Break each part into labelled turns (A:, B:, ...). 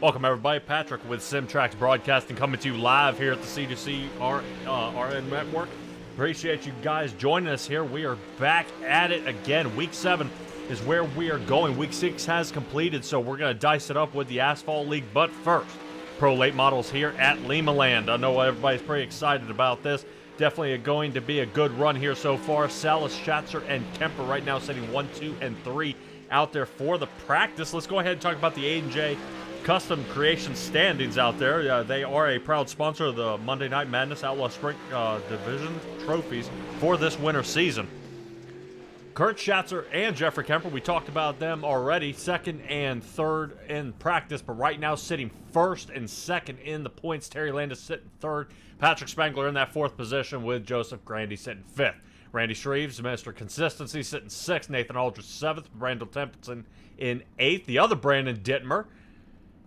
A: Welcome, everybody. Patrick with SimTrax Broadcasting coming to you live here at the C2C RN Network. Appreciate you guys joining us here. We are back at it again. Week 7 is where we are going. Week 6 has completed, so we're going to dice it up with the Asphalt League. But first, Pro Late Models here at Limaland. I know everybody's pretty excited about this. Definitely going to be a good run here so far. Salas, Schatzer, and Kemper right now sitting 1, 2, and 3 out there for the practice. Let's go ahead and talk about the A&J Custom Creation standings out there. They are a proud sponsor of the Monday Night Madness Outlaw Sprint Division trophies for this winter season. Kurt Schatzer and Jeffrey Kemper, we talked about them already, second and third in practice, but right now sitting first and second in the points. Terry Landis sitting third, Patrick Spangler in that fourth position with Joseph Grandy sitting fifth. Randy Shreves, Mr. Consistency, sitting sixth. Nathan Aldridge seventh. Brandon Templeton in eighth. The other Brandon Dittmer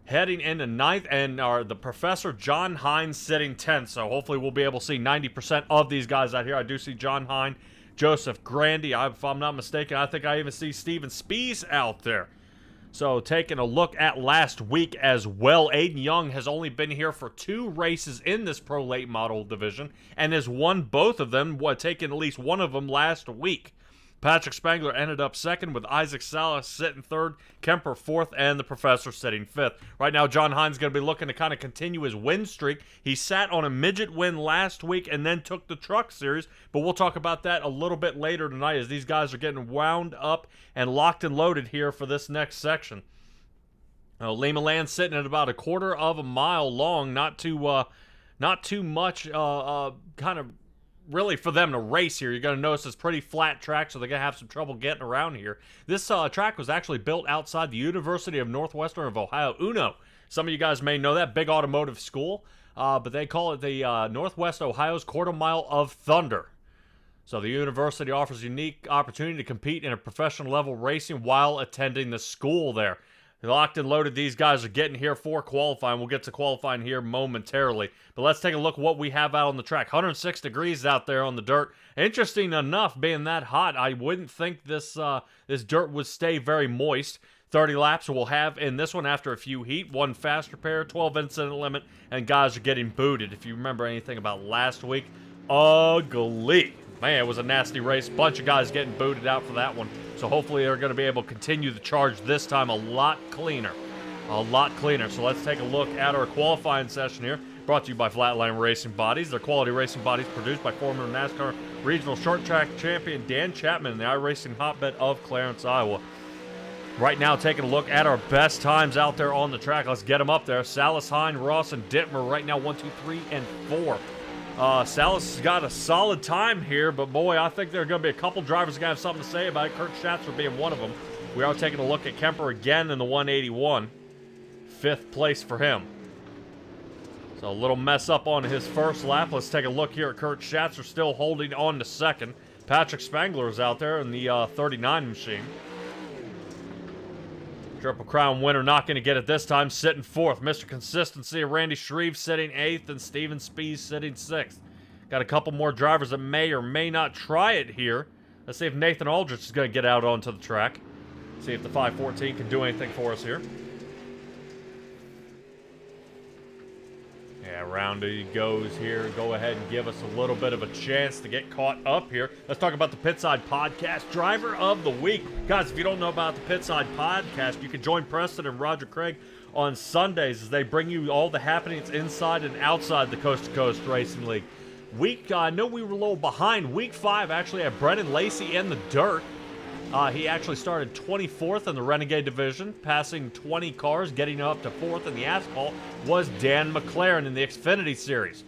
A: heading into ninth, and the Professor John Hines sitting 10th. So hopefully we'll be able to see 90% of these guys out here. I do see John Hines, Joseph Grandy. If I'm not mistaken, I think I even see Steven Spees out there. So taking a look at last week as well, Aiden Young has only been here for 2 races in this Pro Late Model division and has won both of them, taking at least one of them last week. Patrick Spangler ended up second with Isaac Salas sitting third, Kemper fourth, and the Professor sitting fifth. Right now, John Hines is going to be looking to kind of continue his win streak. He sat on a midget win last week and then took the Truck Series, but we'll talk about that a little bit later tonight as these guys are getting wound up and locked and loaded here for this next section. Limaland sitting at about a quarter of a mile long, not too much kind of really for them to race here. You're going to notice it's pretty flat track, so they're going to have some trouble getting around here. This track was actually built outside the University of Northwestern of Ohio, UNO. Some of you guys may know that, big automotive school, but they call it the Northwest Ohio's Quarter Mile of Thunder. So the university offers a unique opportunity to compete in a professional level racing while attending the school there. Locked and loaded, these guys are getting here for qualifying. We'll get to qualifying here momentarily. But let's take a look at what we have out on the track. 106 degrees out there on the dirt. Interesting enough, being that hot, I wouldn't think this dirt would stay very moist. 30 laps we'll have in this one after a few heat. 1 fast repair, 12 incident limit, and guys are getting booted. If you remember anything about last week, ugly. Man, it was a nasty race. Bunch of guys getting booted out for that one. So hopefully they're going to be able to continue the charge this time a lot cleaner. A lot cleaner. So let's take a look at our qualifying session here. Brought to you by Flatline Racing Bodies. They're quality racing bodies produced by former NASCAR Regional Short Track Champion Dan Chapman in the iRacing hotbed of Clarence, Iowa. Right now, taking a look at our best times out there on the track. Let's get them up there. Salas, Hine, Ross, and Dittmer right now 1, 2, 3, and 4. Salas has got a solid time here, but boy, I think there are going to be a couple drivers going to have something to say about it. Kurt Schatzer being one of them. We are taking a look at Kemper again in the 181. 5th place for him. So a little mess up on his first lap. Let's take a look here at Kurt Schatzer still holding on to second. Patrick Spangler is out there in the 39 machine. Triple Crown winner not going to get it this time, sitting 4th. Mr. Consistency, Randy Shreve sitting 8th, and Steven Spees sitting 6th. Got a couple more drivers that may or may not try it here. Let's see if Nathan Aldridge is going to get out onto the track. See if the 514 can do anything for us here. Yeah, around he goes here. Go ahead and give us a little bit of a chance to get caught up here. Let's talk about the Pitside Podcast Driver of the Week. Guys, if you don't know about the Pitside Podcast, you can join Preston and Roger Craig on Sundays as they bring you all the happenings inside and outside the Coast to Coast Racing League. I know we were a little behind. Week 5 actually had Brennan Lacey in the dirt. He actually started 24th in the Renegade Division, passing 20 cars, getting up to 4th in the Asphalt, was Dan McLaren in the Xfinity Series.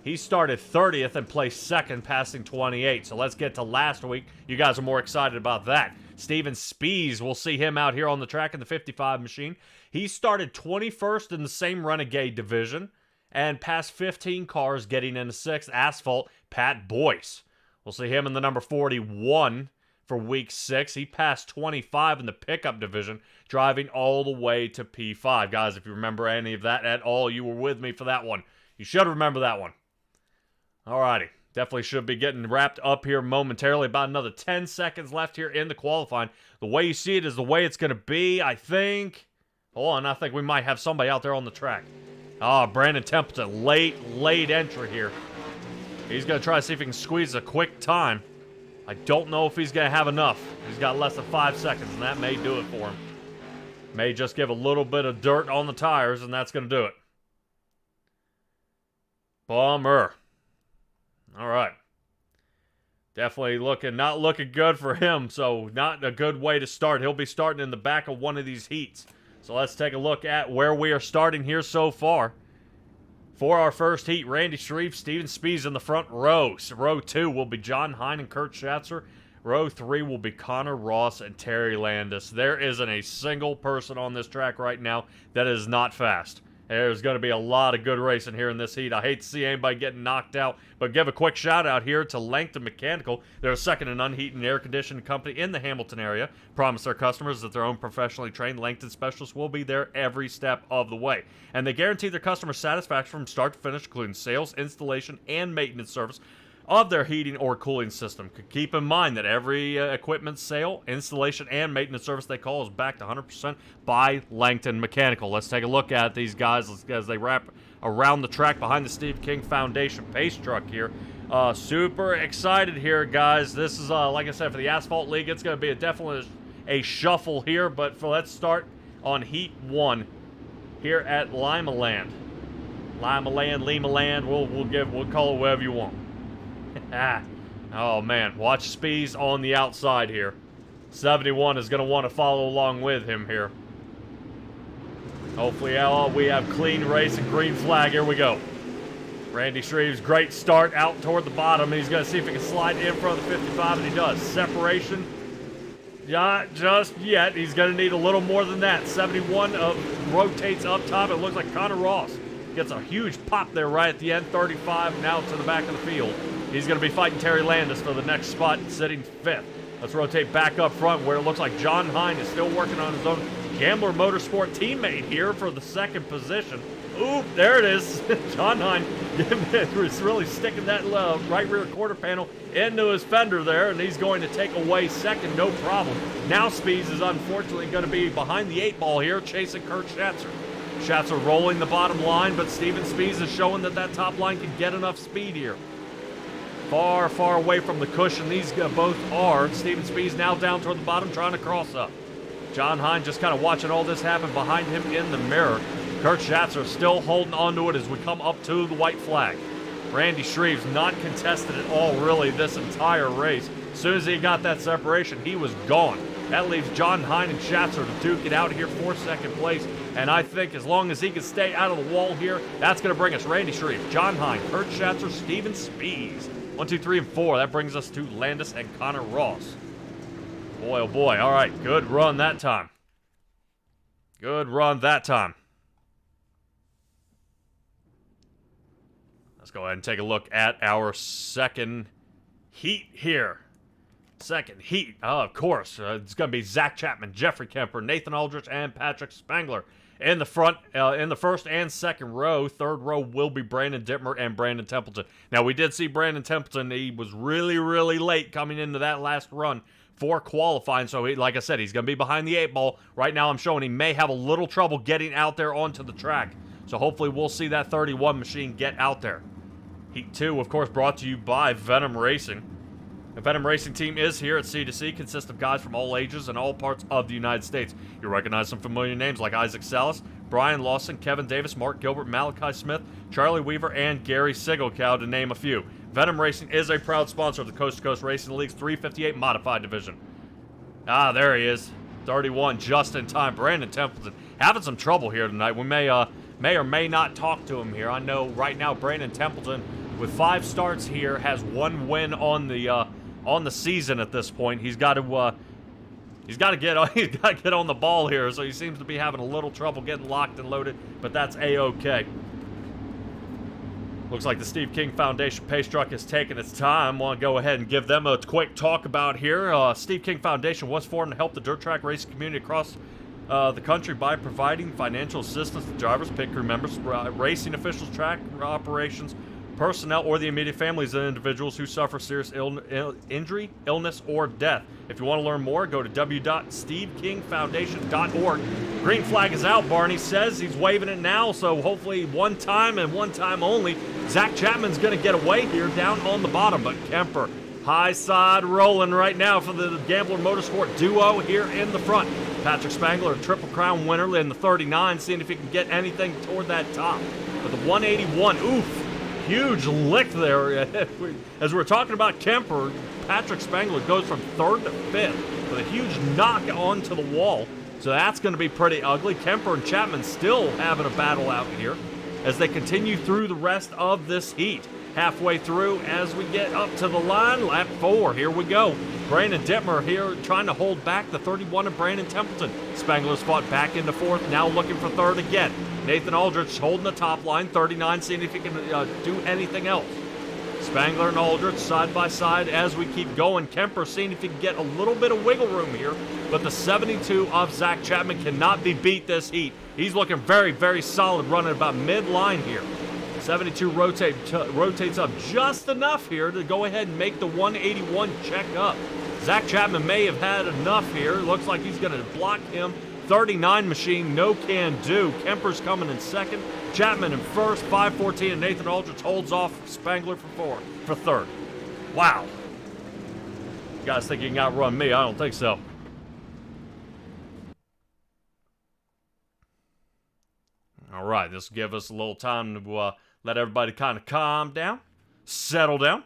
A: He started 30th and placed 2nd, passing 28. So let's get to last week. You guys are more excited about that. Steven Spees, we'll see him out here on the track in the 55 machine. He started 21st in the same Renegade Division and passed 15 cars, getting into 6th. Asphalt, Pat Boyce. We'll see him in the number 41 for week 6. He passed 25 in the pickup division, driving all the way to P5. Guys, if you remember any of that at all, you were with me for that one. You should remember that one. Alrighty. Definitely should be getting wrapped up here momentarily. About another 10 seconds left here in the qualifying. The way you see it is the way it's going to be, I think. Hold on, I think we might have somebody out there on the track. Ah, Brandon Templeton, late entry here. He's going to try to see if he can squeeze a quick time. I don't know if he's going to have enough. He's got less than 5 seconds, and that may do it for him. May just give a little bit of dirt on the tires, and that's going to do it. Bummer. All right. Definitely not looking good for him, so not a good way to start. He'll be starting in the back of one of these heats. So let's take a look at where we are starting here so far. For our first heat, Randy Shreve, Steven Spies in the front row. So row 2 will be John Hine and Kurt Schatzer. Row 3 will be Connor Ross and Terry Landis. There isn't a single person on this track right now that is not fast. There's going to be a lot of good racing here in this heat. I hate to see anybody getting knocked out, but give a quick shout out here to Langton Mechanical. They're a second and unheated and air conditioning company in the Hamilton area. Promise their customers that their own professionally trained Langton specialists will be there every step of the way. And they guarantee their customer satisfaction from start to finish, including sales, installation, and maintenance service of their heating or cooling system. Keep in mind that every equipment sale, installation, and maintenance service they call is backed 100% by Langton Mechanical. Let's take a look at these guys as they wrap around the track behind the Steve King Foundation pace truck here. Super excited here, guys. This is, like I said, for the Asphalt League, it's going to be definitely a shuffle here, but let's start on Heat 1 here at Limaland. Limaland, we'll call it whatever you want. Oh man, watch Spies on the outside here. 71 is going to want to follow along with him here. Hopefully we have clean race and green flag. Here we go. Randy Shreve's great start out toward the bottom. He's going to see if he can slide in front of the 55, and he does. Separation, not just yet. He's going to need a little more than that. 71 rotates up top. It looks like Connor Ross gets a huge pop there right at the end. 35 now to the back of the field. He's going to be fighting Terry Landis for the next spot, sitting 5th. Let's rotate back up front where it looks like John Hine is still working on his own Gambler Motorsport teammate here for the 2nd position. Ooh, there it is. John Hine is really sticking that right rear quarter panel into his fender there, and he's going to take away 2nd, no problem. Now Spies is unfortunately going to be behind the 8 ball here, chasing Kurt Schatzer. Schatzer rolling the bottom line, but Steven Spies is showing that top line can get enough speed here. Far, far away from the cushion these both are. Steven Spies now down toward the bottom, trying to cross up. John Hine just kind of watching all this happen behind him in the mirror. Kurt Schatzer still holding onto it as we come up to the white flag. Randy Shreve's not contested at all, really, this entire race. As soon as he got that separation, he was gone. That leaves John Hine and Schatzer to duke it out here for 2nd place. And I think as long as he can stay out of the wall here, that's going to bring us Randy Shreve, John Hine, Kurt Schatzer, Steven Spies. 1, 2, 3, and 4. That brings us to Landis and Connor Ross. Boy, oh boy. All right, good run that time. Good run that time. Let's go ahead and take a look at our 2nd heat here. 2nd heat, of course. It's going to be Zach Chapman, Jeffrey Kemper, Nathan Aldrich, and Patrick Spangler. In the front, in the 1st and 2nd row. 3rd row will be Brandon Dittmer and Brandon Templeton. Now, we did see Brandon Templeton. He was really, really late coming into that last run for qualifying. So, like I said, he's going to be behind the 8 ball. Right now, I'm showing he may have a little trouble getting out there onto the track. So, hopefully, we'll see that 31 machine get out there. Heat 2, of course, brought to you by Venom Racing. The Venom Racing team is here at C2C, consists of guys from all ages and all parts of the United States. You recognize some familiar names like Isaac Salas, Brian Lawson, Kevin Davis, Mark Gilbert, Malachi Smith, Charlie Weaver, and Gary Sigelkow, to name a few. Venom Racing is a proud sponsor of the Coast2Coast Racing League's 358 Modified Division. Ah, there he is. 31, just in time. Brandon Templeton having some trouble here tonight. We may or may not talk to him here. I know right now Brandon Templeton, with 5 starts here, has 1 win on the season at this point. He's got to get on the ball here, so he seems to be having a little trouble getting locked and loaded, but that's a-okay. Looks like the Steve King Foundation pace truck is taking its time. Want to go ahead and give them a quick talk about here. Steve King Foundation was formed to help the dirt track racing community across the country by providing financial assistance to drivers, pit crew members, racing officials, track operations, personnel, or the immediate families of individuals who suffer serious injury, illness, or death. If you want to learn more, go to www.stevekingfoundation.org. Green flag is out, Barney says. He's waving it now, so hopefully one time and one time only. Zach Chapman's going to get away here down on the bottom, but Kemper, high side rolling right now for the Gambler Motorsport duo here in the front. Patrick Spangler, Triple Crown winner in the 39, seeing if he can get anything toward that top. But the 181, oof, huge lick there. As we're talking about Kemper, Patrick Spangler goes from 3rd to 5th with a huge knock onto the wall. So that's going to be pretty ugly. Kemper and Chapman still having a battle out here as they continue through the rest of this heat. Halfway through as we get up to the line, lap 4, here we go. Brandon Dittmer here trying to hold back the 31 of Brandon Templeton. Spangler's fought back into 4th, now looking for 3rd again. Nathan Aldrich holding the top line, 39, seeing if he can do anything else. Spangler and Aldrich side by side as we keep going. Kemper seeing if he can get a little bit of wiggle room here, but the 72 of Zach Chapman cannot be beat this heat. He's looking very, very solid, running about mid-line here. 72 rotates up just enough here to go ahead and make the 181 check up. Zach Chapman may have had enough here. Looks like he's going to block him. 39 machine, no can do. Kemper's coming in 2nd. Chapman in 1st, 514, and Nathan Aldrich holds off Spangler for 3rd. Wow. You guys think you can outrun me? I don't think so. All right, this will give us a little time to let everybody kind of calm down, settle down.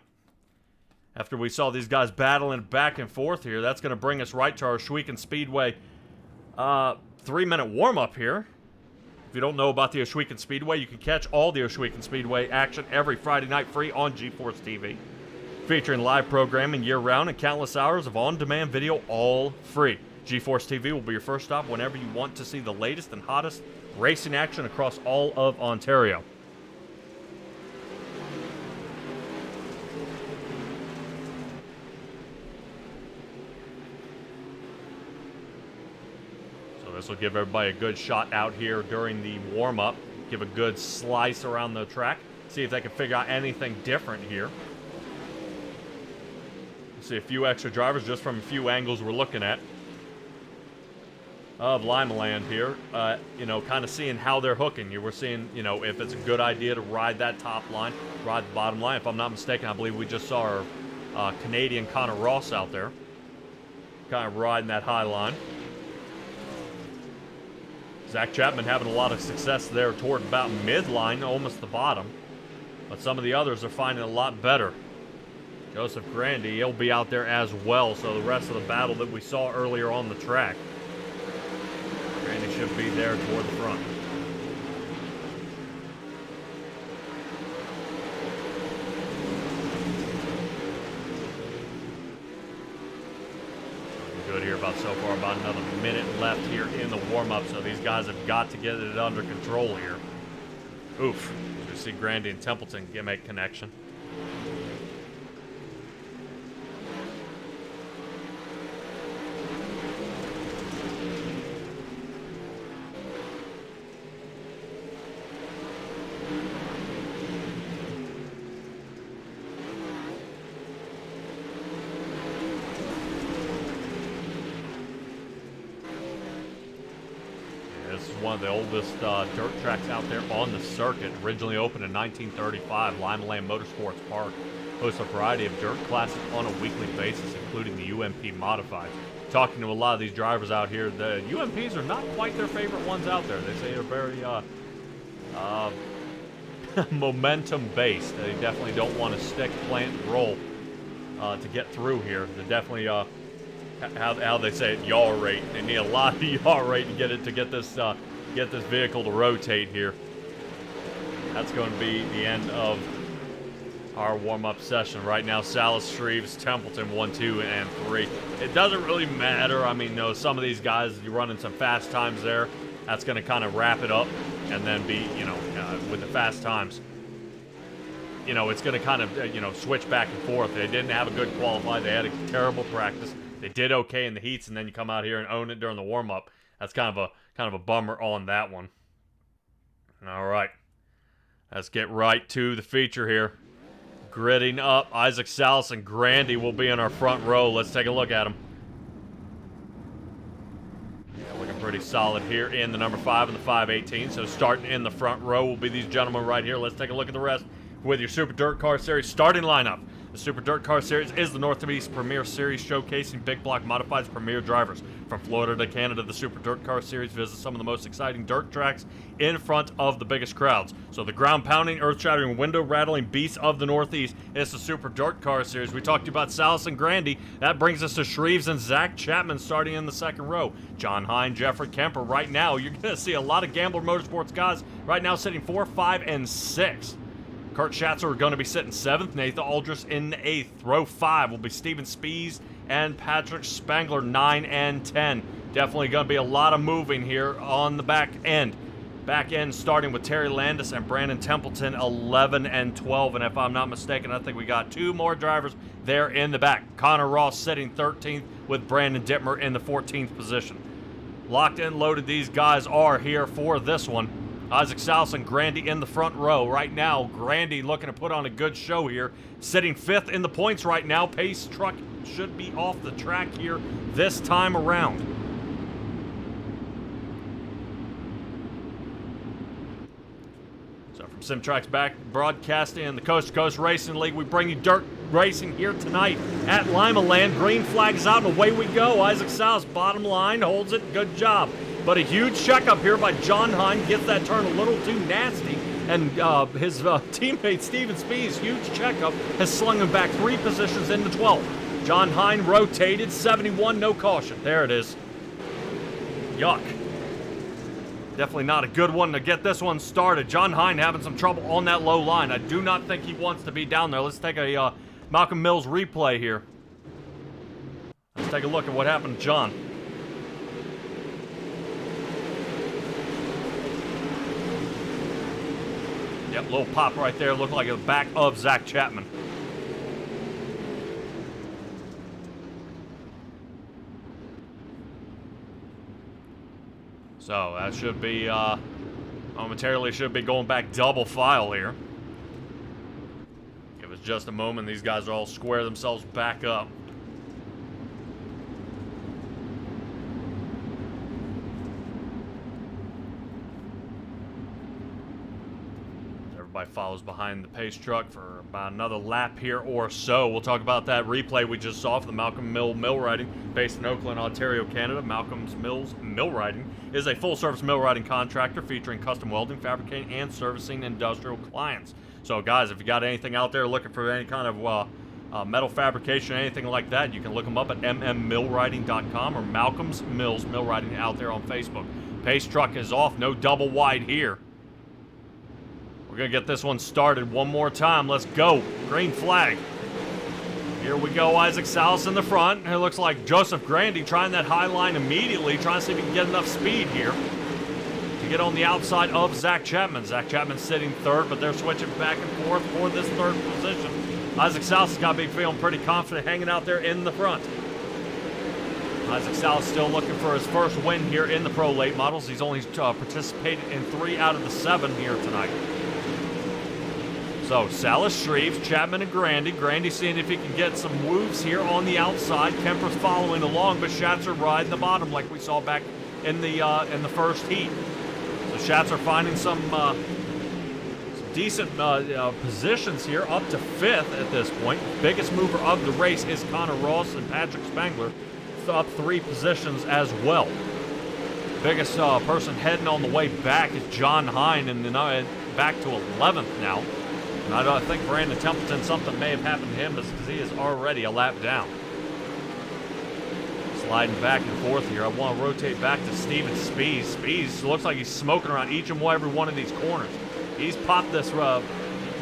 A: After we saw these guys battling back and forth here, that's going to bring us right to our Ohsweken Speedway 3-minute warm-up here. If you don't know about the Ohsweken Speedway, you can catch all the Ohsweken Speedway action every Friday night free on GeForce TV. Featuring live programming year-round and countless hours of on-demand video, all free. GeForce TV will be your first stop whenever you want to see the latest and hottest racing action across all of Ontario. So this will give everybody a good shot out here during the warm-up. Give a good slice around the track. See if they can figure out anything different here. See a few extra drivers just from a few angles we're looking at of Lima Land here, you know, kind of seeing how they're hooking you. We're seeing, you know, if it's a good idea to ride that top line, ride the bottom line. If I'm not mistaken, I believe we just saw our Canadian Connor Ross out there, kind of riding that high line. Zach Chapman having a lot of success there toward about midline, almost the bottom. But some of the others are finding it a lot better. Joseph Grandy, he'll be out there as well, so the rest of the battle that we saw earlier on the track. Grandy should be there toward the front. Good here about so far, about another minute left here in the warm-up, so these guys have got to get it under control here. Oof. You see Grandy and Templeton make connection. One of the oldest dirt tracks out there on the circuit. Originally opened in 1935, Lima Land Motorsports Park hosts a variety of dirt classes on a weekly basis, including the UMP Modified. Talking to a lot of these drivers out here, the UMPs are not quite their favorite ones out there. They say they're very momentum-based. They definitely don't want to stick, plant, and roll to get through here. They're definitely how they say it, yaw rate. They need a lot of yaw rate to get this vehicle to rotate here. That's going to be the end of our warm-up session. Right now, Salas, Shreves, Templeton 1, 2, and 3. It doesn't really matter. I mean, no, some of these guys, you're running some fast times there. That's going to kind of wrap it up, and then be, you know, with the fast times, you know, it's going to kind of, you know, switch back and forth. They didn't have a good qualify. They had a terrible practice. They did okay in the heats, and then you come out here and own it during the warm-up. That's kind of a bummer on that one. All right, let's get right to the feature here. Gridding up, Isaac Salas and Grandy will be in our front row. Let's take a look at them. Yeah, looking pretty solid here in the number 5 and the 518. So starting in the front row will be these gentlemen right here. Let's take a look at the rest with your Super Dirt Car Series starting lineup. The Super Dirt Car Series is the Northeast Premier Series showcasing big block modifieds premier drivers. From Florida to Canada, the Super Dirt Car Series visits some of the most exciting dirt tracks in front of the biggest crowds. So the ground-pounding, earth-shattering, window-rattling beasts of the Northeast is the Super Dirt Car Series. We talked to you about Salas and Grandy. That brings us to Shreves and Zach Chapman starting in the second row. John Hine, Jeffrey Kemper. Right now, you're going to see a lot of Gambler Motorsports guys right now sitting 4, 5, and 6. Kurt Schatzer are going to be sitting 7th. Nathan Aldris in 8th. Row 5 will be Steven Spies and Patrick Spangler, 9 and 10. Definitely going to be a lot of moving here on the back end. Back end starting with Terry Landis and Brandon Templeton, 11 and 12. And if I'm not mistaken, I think we got 2 more drivers there in the back. Connor Ross sitting 13th with Brandon Dittmer in the 14th position. Locked and loaded these guys are here for this one. Isaac Salas and Grandy in the front row. Right now, Grandy looking to put on a good show here. Sitting 5th in the points right now. Pace truck should be off the track here this time around. So from Simtrack's back broadcasting in the Coast to Coast Racing League, we bring you dirt racing here tonight at Lima Land. Green flags out and away we go. Isaac Salas, bottom line, holds it. Good job. But a huge checkup here by John Hine gets that turn a little too nasty. And his teammate Steven Spies' huge checkup has slung him back 3 positions into 12th. John Hine rotated, 71, no caution. There it is. Yuck. Definitely not a good one to get this one started. John Hine having some trouble on that low line. I do not think he wants to be down there. Let's take a Malcolm Mills replay here. Let's take a look at what happened to John. Yep, little pop right there. Looked like the back of Zach Chapman. So that should be, momentarily should be going back double file here. Give us just a moment. These guys will all square themselves back up. Everybody follows behind the pace truck for about another lap here or so. We'll talk about that replay we just saw for the Malcolm Mill Riding, based in Oakland, Ontario, Canada. Malcolm's Mills Mill Riding is a full-service mill riding contractor featuring custom welding, fabricating, and servicing industrial clients. So, guys, if you got anything out there looking for any kind of metal fabrication, anything like that, you can look them up at mmmillriding.com or Malcolm's Mills Mill Riding out there on Facebook. Pace truck is off, no double wide here. We're going to get this one started one more time. Let's go. Green flag. Here we go. Isaac Salas in the front. It looks like Joseph Grandy trying that high line immediately, trying to see if he can get enough speed here to get on the outside of Zach Chapman. Zach Chapman sitting 3rd, but they're switching back and forth for this 3rd position. Isaac Salas has got to be feeling pretty confident hanging out there in the front. Isaac Salas still looking for his first win here in the Pro Late Models. He's only participated in 3 out of the 7 here tonight. So, Salas, Shreves, Chapman, and Grandy. Grandy seeing if he can get some moves here on the outside. Kemper's following along, but Schatzer riding the bottom like we saw back in the first heat. So Schatzer finding some decent positions here, up to 5th at this point. Biggest mover of the race is Connor Ross and Patrick Spangler, up 3 positions as well. Biggest person heading on the way back is John Hine, and then back to 11th now. And I think Brandon Templeton, something may have happened to him because he is already a lap down. Sliding back and forth here. I want to rotate back to Steven Spies. Spies looks like he's smoking around each and every one of these corners. He's popped this about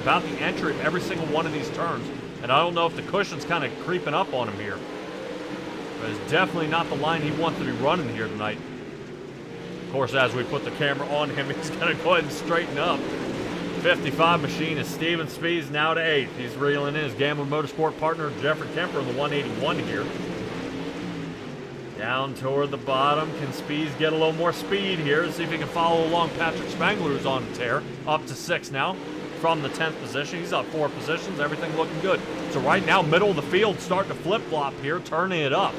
A: the entry of every single one of these turns. And I don't know if the cushion's kind of creeping up on him here. But it's definitely not the line he wants to be running here tonight. Of course, as we put the camera on him, he's going to go ahead and straighten up. 55 machine is Steven Spies now to 8th. He's reeling in his Gambler Motorsport partner, Jeffrey Kemper, in the 181 here. Down toward the bottom. Can Spies get a little more speed here? See if he can follow along Patrick Spangler, who's on the tear. Up to 6th now from the 10th position. He's up 4 positions. Everything looking good. So right now, middle of the field, starting to flip-flop here, turning it up.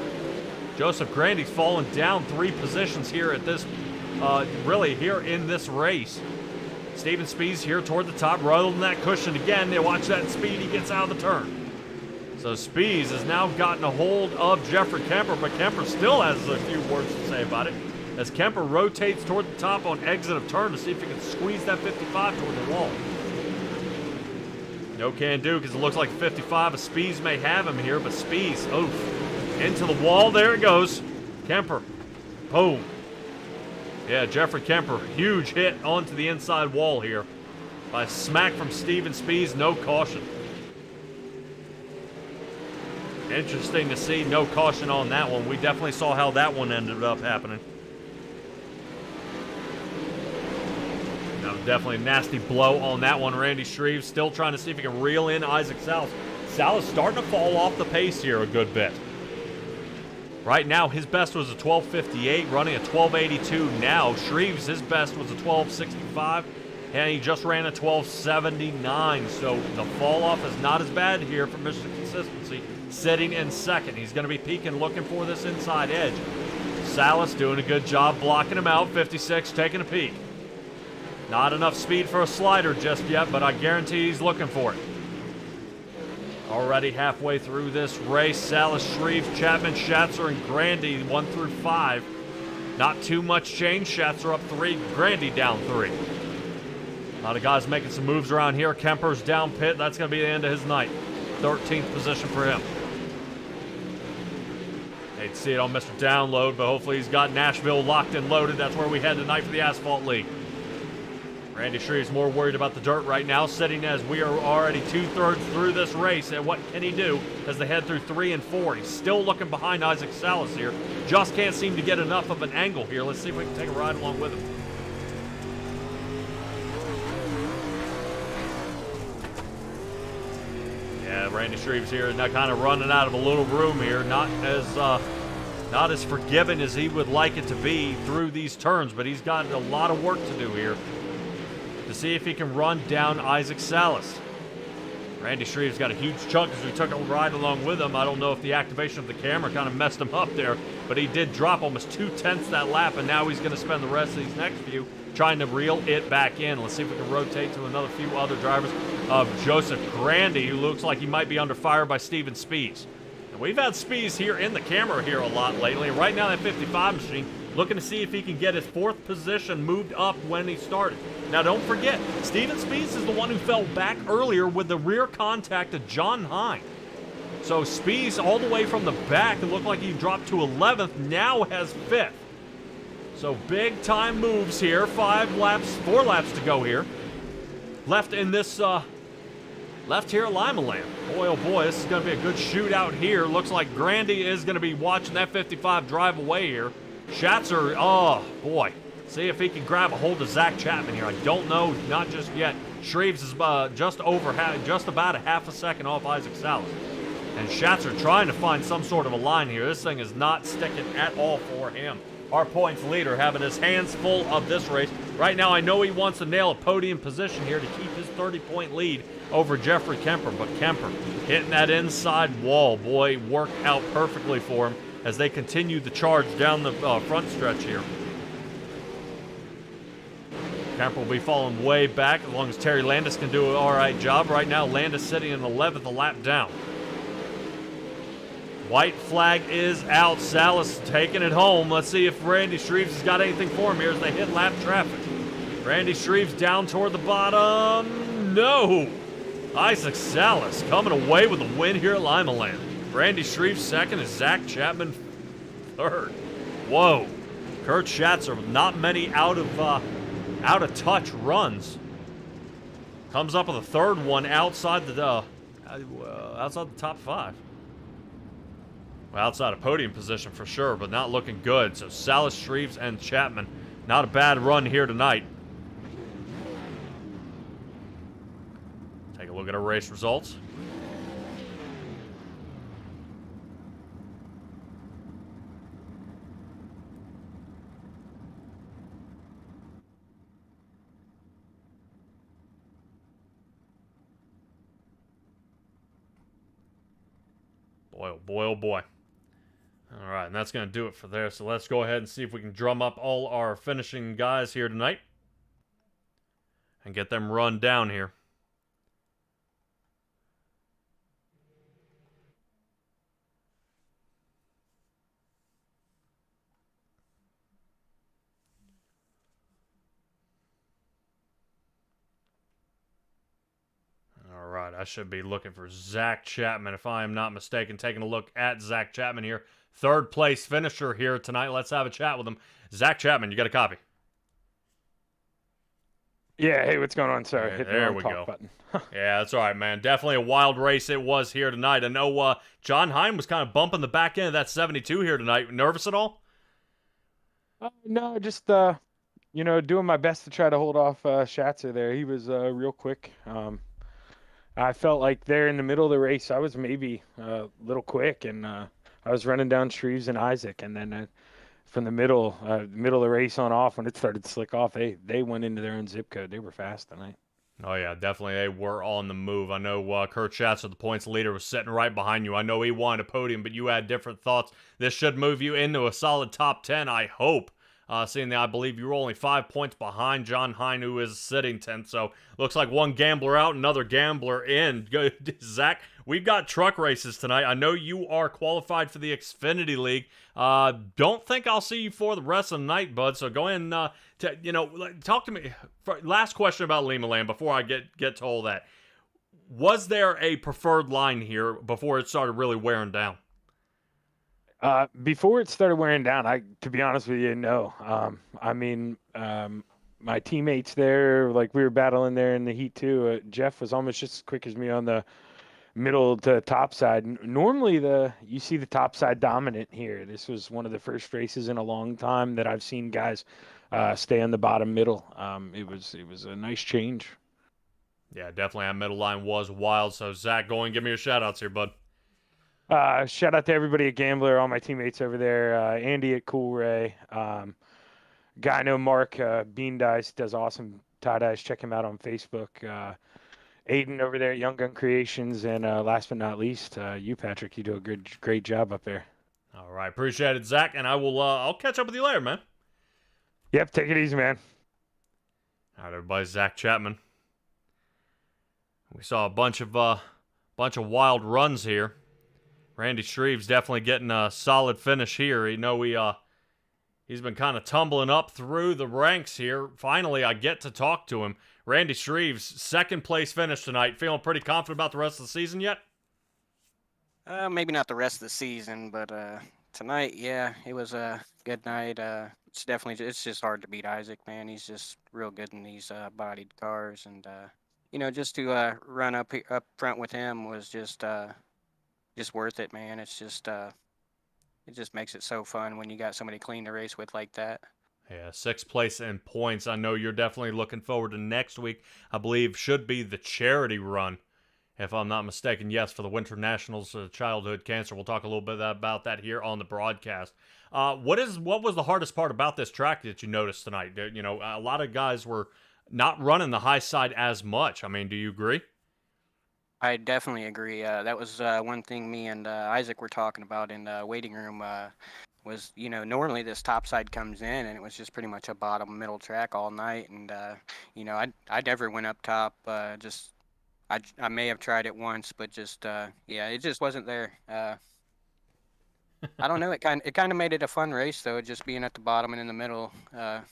A: Joseph Grandy's fallen down 3 positions here at this, really here in this race. Steven Speed's here toward the top, rolling that cushion again. They watch that speed, he gets out of the turn. So Spees has now gotten a hold of Jeffrey Kemper, but Kemper still has a few words to say about it as Kemper rotates toward the top on exit of turn to see if he can squeeze that 55 toward the wall. No can do because it looks like 55 of Spees may have him here, but Spees, oof, into the wall. There it goes. Kemper, boom. Yeah, Jeffrey Kemper, huge hit onto the inside wall here by a smack from Steven Spees, no caution. Interesting to see no caution on that one. We definitely saw how that one ended up happening. No, definitely a nasty blow on that one. Randy Shreve still trying to see if he can reel in Isaac Salas. Salas starting to fall off the pace here a good bit. Right now, his best was a 12:58, running a 12:82 now. Shreve's, his best was a 12:65, and he just ran a 12:79. So the fall off is not as bad here for Mr. Consistency. Sitting in second. He's going to be peeking, looking for this inside edge. Salas doing a good job blocking him out. 56 taking a peek. Not enough speed for a slider just yet, but I guarantee he's looking for it. Already halfway through this race, Salas, Shreve, Chapman, Schatzer, and Grandy 1 through 5. Not too much change. Schatzer up 3, Grandy down 3. A lot of guys making some moves around here. Kemper's down pit. That's going to be the end of his night. 13th position for him. Hate to see it on Mr. Download, but hopefully he's got Nashville locked and loaded. That's where we head tonight for the Asphalt League. Randy Shreve's more worried about the dirt right now, sitting as we are already 2/3 through this race. And what can he do as they head through 3 and 4? He's still looking behind Isaac Salas here. Just can't seem to get enough of an angle here. Let's see if we can take a ride along with him. Yeah, Randy Shreve's here, now kind of running out of a little room here. Not as forgiving as he would like it to be through these turns, but he's got a lot of work to do here to see if he can run down Isaac Salas. Randy Shreve's got a huge chunk as we took a ride along with him. I don't know if the activation of the camera kind of messed him up there, but he did drop almost 2/10 that lap, and now he's going to spend the rest of these next few trying to reel it back in. Let's see if we can rotate to another few other drivers. Joseph Grandy, who looks like he might be under fire by Steven Spees. And we've had Spees here in the camera here a lot lately. And right now that 55 machine, looking to see if he can get his 4th position moved up when he started. Now don't forget, Steven Spees is the one who fell back earlier with the rear contact to John Hine. So Spees all the way from the back, it looked like he dropped to 11th, now has 5th. So big time moves here. 4 laps to go here. Left in this, left here at Lima Land. Boy, oh boy, this is going to be a good shootout here. Looks like Grandy is going to be watching that 55 drive away here. Schatzer, oh boy. See if he can grab a hold of Zach Chapman here. I don't know, not just yet. Shreves is just about a half a second off Isaac Salas. And Schatzer trying to find some sort of a line here. This thing is not sticking at all for him. Our points leader having his hands full of this race. Right now, I know he wants to nail a podium position here to keep his 30-point lead over Jeffrey Kemper, but Kemper hitting that inside wall, boy, worked out perfectly for him as they continue the charge down the front stretch here. Kemper will be falling way back as long as Terry Landis can do an all right job. Right now, Landis sitting in 11th, a lap down. White flag is out. Salas taking it home. Let's see if Randy Shreves has got anything for him here as they hit lap traffic. Randy Shreves down toward the bottom. No! Isaac Salas coming away with a win here at Lima Land. Randy Shreves second and Zach Chapman third. Whoa. Kurt Schatzer with not many out of touch runs. Comes up with a third one outside the top 5. Well, outside of podium position for sure, but not looking good. So Salas, Shreves, and Chapman, not a bad run here tonight. Take a look at our race results. Boy, oh boy, oh boy. All right, and that's going to do it for there. So let's go ahead and see if we can drum up all our finishing guys here tonight and get them run down here. All right, I should be looking for Zach Chapman, if I am not mistaken. Taking a look at Zach Chapman here. Third place finisher here tonight. Let's have a chat with him. Zach Chapman, you got a copy?
B: Yeah, hey, what's going on? Sorry,
A: Yeah,
B: hit the
A: there
B: wrong
A: we
B: talk
A: go.
B: button.
A: Yeah, that's all right, man. Definitely a wild race it was here tonight. I know John Hine was kind of bumping the back end of that 72 here tonight. Nervous at all?
B: No, just doing my best to try to hold off Schatzer there. He was real quick. I felt like there in the middle of the race, I was maybe a little quick, and I was running down Shreves and Isaac, and then from the middle of the race on off, when it started to slick off, they went into their own zip code. They were fast tonight.
A: Oh, yeah, definitely. They were on the move. I know Kurt Schatzer, the points leader, was sitting right behind you. I know he wanted a podium, but you had different thoughts. This should move you into a solid top 10, I hope. Seeing that I believe you were only 5 points behind John Hine, who is sitting 10th. So looks like one gambler out, another gambler in. Zach, we've got truck races tonight. I know you are qualified for the Xfinity League. Don't think I'll see you for the rest of the night, bud. So go ahead and talk to me. Last question about Lima Land before I get to all that. Was there a preferred line here before it started really wearing down?
B: Before it started wearing down, to be honest with you, no. My teammates there, like we were battling there in the heat too. Jeff was almost just as quick as me on the middle to top side. Normally, you see the top side dominant here. This was one of the first races in a long time that I've seen guys stay on the bottom middle. It was a nice change.
A: Yeah, definitely. That middle line was wild. So Zach, go and give me your shout outs here, bud.
B: Shout out to everybody at Gambler, all my teammates over there. Andy at Cool Ray. Guy I know, Mark Bean Dice does awesome tie dyes. Check him out on Facebook. Aiden over there at Young Gun Creations, and last but not least, you, Patrick. You do a great job up there.
A: All right, appreciate it, Zach, and I'll catch up with you later, man.
B: Yep, take it easy, man.
A: All right, everybody, Zach Chapman. We saw a bunch of wild runs here. Randy Shreves definitely getting a solid finish here. He's been kind of tumbling up through the ranks here. Finally, I get to talk to him. Randy Shreves, second place finish tonight. Feeling pretty confident about the rest of the season yet?
C: Maybe not the rest of the season, but tonight, yeah, it was a good night. It's just hard to beat Isaac, man. He's just real good in these bodied cars, and just to run up front with him was just worth it, man. It's just it just makes it so fun when you got somebody clean to race with like that.
A: Yeah, sixth place in points. I know you're definitely looking forward to next week. I believe should be the charity run, if I'm not mistaken. Yes, for the Winter Nationals Childhood Cancer. We'll talk a little bit about that here on the broadcast. What was the hardest part about this track that you noticed tonight? A lot of guys were not running the high side as much. I mean, do you agree?
C: I definitely agree. That was one thing me and Isaac were talking about in the waiting room. Was normally this topside comes in and it was just pretty much a bottom middle track all night, and I never went up top. I may have tried it once, but just it just wasn't there. I don't know. It kind of made it a fun race though, just being at the bottom and in the middle. It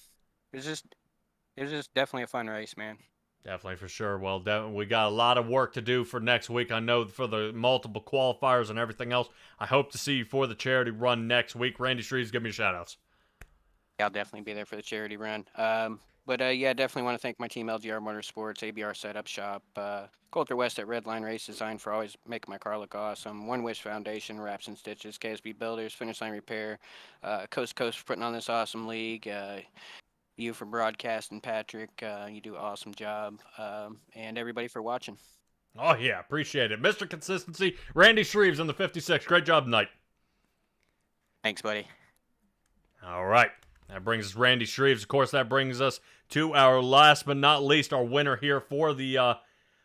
C: was just definitely a fun race, man.
A: Definitely, for sure. Well, we got a lot of work to do for next week. I know for the multiple qualifiers and everything else. I hope to see you for the charity run next week. Randy Shreves, give me your shout-outs.
C: Yeah, I'll definitely be there for the charity run. Definitely want to thank my team, LGR Motorsports, ABR Setup Shop, Coulter West at Redline Race Design for always making my car look awesome, One Wish Foundation, Wraps and Stitches, KSB Builders, Finish Line Repair, Coast2Coast for putting on this awesome league, you for broadcasting, Patrick. You do an awesome job. And everybody for watching.
A: Oh, yeah. Appreciate it. Mr. Consistency, Randy Shreves in the 56. Great job tonight.
C: Thanks, buddy.
A: All right. That brings us Randy Shreves. Of course, that brings us to our last but not least, our winner here for the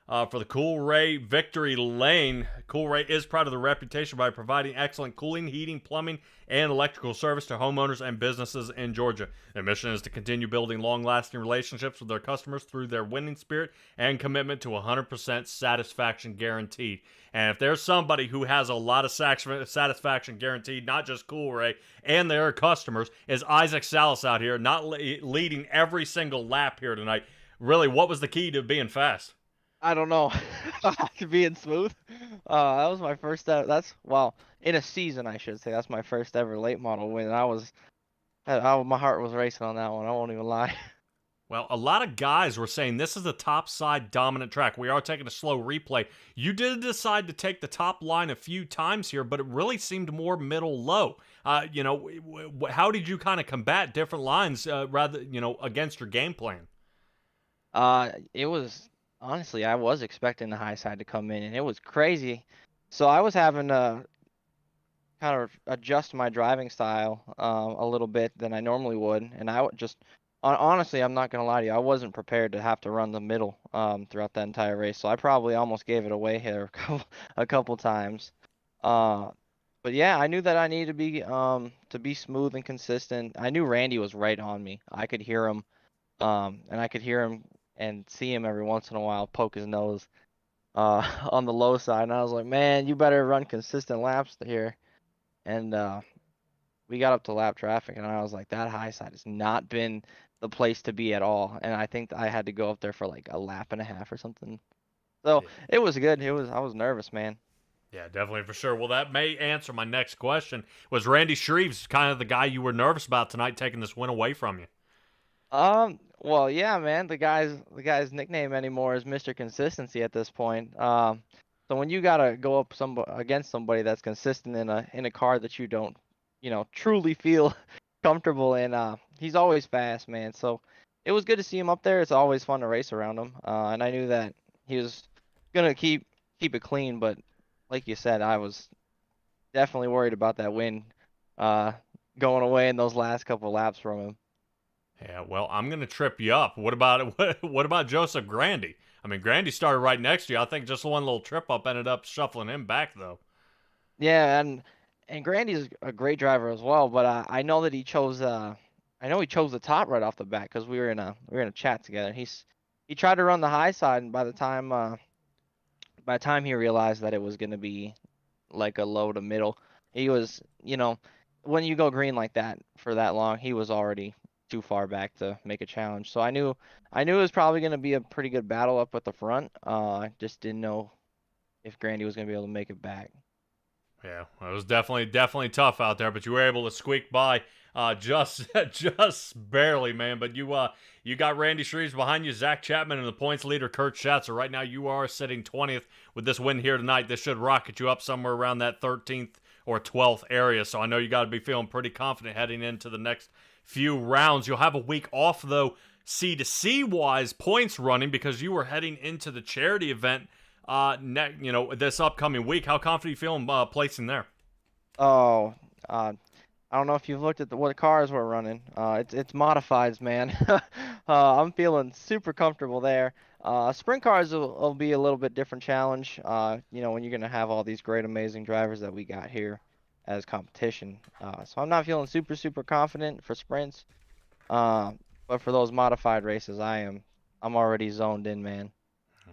A: for the Cool Ray Victory Lane. Cool Ray is proud of their reputation by providing excellent cooling, heating, plumbing, and electrical service to homeowners and businesses in Georgia. Their mission is to continue building long-lasting relationships with their customers through their winning spirit and commitment to 100% satisfaction guaranteed. And if there's somebody who has a lot of satisfaction guaranteed, not just Cool Ray and their customers, is Isaac Salas out here, not leading every single lap here tonight. Really, what was the key to being fast?
D: I don't know. To being smooth. That was my first. Well, in a season, I should say. That's my first ever late model win. My heart was racing on that one. I won't even lie.
A: Well, a lot of guys were saying this is a Topside dominant track. We are taking a slow replay. You did decide to take the top line a few times here, but it really seemed more middle-low. How did you kind of combat different lines against your game plan?
D: It was honestly, I was expecting the high side to come in, and it was crazy. So I was having to kind of adjust my driving style a little bit than I normally would, and honestly, I'm not gonna lie to you, I wasn't prepared to have to run the middle throughout that entire race, so I probably almost gave it away here a couple times. But yeah, I knew that I needed to be smooth and consistent. I knew Randy was right on me. I could hear him, and I could hear him and see him every once in a while poke his nose on the low side, and I was like, man, you better run consistent laps here. And we got up to lap traffic, and I was like, that high side has not been the place to be at all. And I think I had to go up there for like a lap and a half or something. So it was good. I was nervous, man.
A: Yeah, definitely for sure. Well, that may answer my next question. Was Randy Shreves kind of the guy you were nervous about tonight, taking this win away from you?
D: Well, yeah, man. The guy's nickname anymore is Mr. Consistency at this point. So when you gotta go up against somebody that's consistent in a car that you don't, truly feel comfortable in, he's always fast, man. So it was good to see him up there. It's always fun to race around him. And I knew that he was gonna keep it clean, but like you said, I was definitely worried about that win going away in those last couple laps from him.
A: Yeah, well, I'm gonna trip you up. What about Joseph Grandy? I mean, Grandy started right next to you. I think just one little trip up ended up shuffling him back, though.
D: Yeah, and Grandy's a great driver as well, but I know that he chose the top right off the bat because we were in a chat together. He tried to run the high side, and by the time he realized that it was gonna be like a low to middle, he was, when you go green like that for that long, he was already too far back to make a challenge. So I knew it was probably going to be a pretty good battle up at the front. I just didn't know if Grandy was going to be able to make it back.
A: Yeah, it was definitely tough out there, but you were able to squeak by just barely, man. But you got Randy Shreves behind you, Zach Chapman, and the points leader Kurt Schatzer. Right now, you are sitting 20th with this win here tonight. This should rocket you up somewhere around that 13th or 12th area. So I know you got to be feeling pretty confident heading into the next few rounds. You'll have a week off, though, C2C wise, points running, because you were heading into the charity event this upcoming week. How confident are you feeling placing there?
D: Oh, I don't know if you've looked at what cars we're running. It's modifieds, man. I'm feeling super comfortable there. Sprint cars will be a little bit different challenge. When you're gonna have all these great, amazing drivers that we got here as competition. So I'm not feeling super confident for sprints. But for those modified races, I'm already zoned in, man.